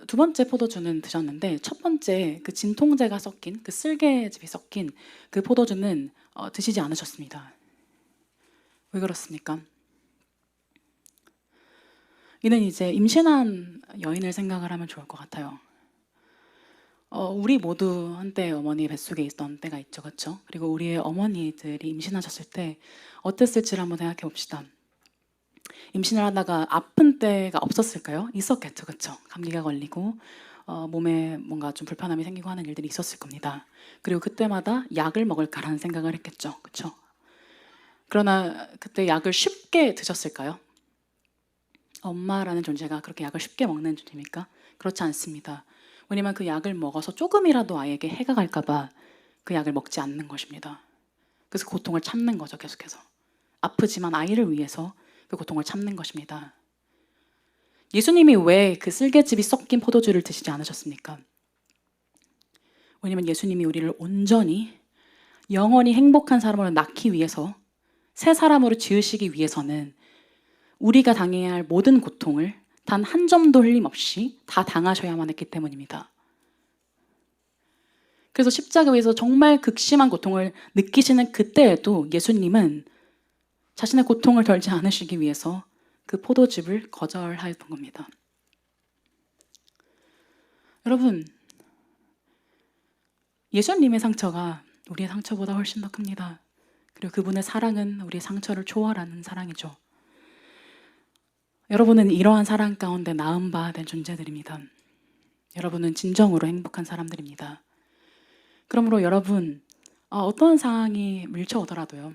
두 번째 포도주는 드셨는데 첫 번째 그 진통제가 섞인 그 쓸개즙이 섞인 그 포도주는 드시지 않으셨습니다. 왜 그렇습니까? 이는 이제 임신한 여인을 생각을 하면 좋을 것 같아요. 우리 모두 한때 어머니 뱃속에 있던 때가 있죠, 그렇죠? 그리고 우리의 어머니들이 임신하셨을 때 어땠을지를 한번 생각해 봅시다. 임신을 하다가 아픈 때가 없었을까요? 있었겠죠, 그렇죠? 감기가 걸리고 몸에 뭔가 좀 불편함이 생기고 하는 일들이 있었을 겁니다. 그리고 그때마다 약을 먹을까라는 생각을 했겠죠, 그렇죠? 그러나 그때 약을 쉽게 드셨을까요? 엄마라는 존재가 그렇게 약을 쉽게 먹는 존재입니까? 그렇지 않습니다. 왜냐면 그 약을 먹어서 조금이라도 아이에게 해가 갈까 봐 그 약을 먹지 않는 것입니다. 그래서 고통을 참는 거죠, 계속해서. 아프지만 아이를 위해서 그 고통을 참는 것입니다. 예수님이 왜 그 쓸개즙이 섞인 포도주를 드시지 않으셨습니까? 왜냐면 예수님이 우리를 온전히 영원히 행복한 사람으로 낳기 위해서, 새 사람으로 지으시기 위해서는 우리가 당해야 할 모든 고통을 단 한 점도 흘림없이 다 당하셔야만 했기 때문입니다. 그래서 십자가 위에서 정말 극심한 고통을 느끼시는 그때에도 예수님은 자신의 고통을 덜지 않으시기 위해서 그 포도즙을 거절하였던 겁니다. 여러분, 예수님의 상처가 우리의 상처보다 훨씬 더 큽니다. 그리고 그분의 사랑은 우리의 상처를 초월하는 사랑이죠. 여러분은 이러한 사랑 가운데 낳은 바 된 존재들입니다. 여러분은 진정으로 행복한 사람들입니다. 그러므로 여러분, 어떠한 상황이 밀쳐오더라도요.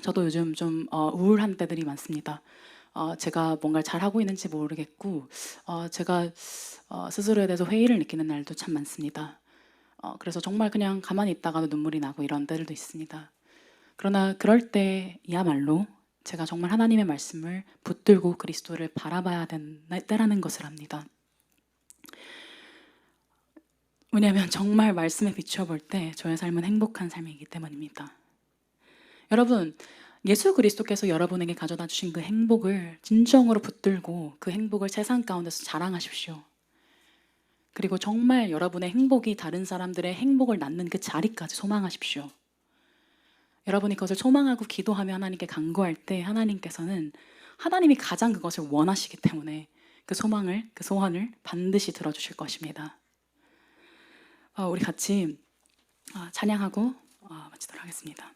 저도 요즘 좀 우울한 때들이 많습니다. 제가 뭔가를 잘하고 있는지 모르겠고 제가 스스로에 대해서 회의를 느끼는 날도 참 많습니다. 그래서 정말 그냥 가만히 있다가도 눈물이 나고 이런 때들도 있습니다. 그러나 그럴 때야말로 제가 정말 하나님의 말씀을 붙들고 그리스도를 바라봐야 되는 때라는 것을 압니다. 왜냐하면 정말 말씀에 비추어 볼 때 저의 삶은 행복한 삶이기 때문입니다. 여러분, 예수 그리스도께서 여러분에게 가져다 주신 그 행복을 진정으로 붙들고 그 행복을 세상 가운데서 자랑하십시오. 그리고 정말 여러분의 행복이 다른 사람들의 행복을 낳는 그 자리까지 소망하십시오. 여러분이 그것을 소망하고 기도하며 하나님께 간구할 때 하나님께서는 하나님이 가장 그것을 원하시기 때문에 그 소망을, 그 소원을 반드시 들어주실 것입니다. 우리 같이 찬양하고 마치도록 하겠습니다.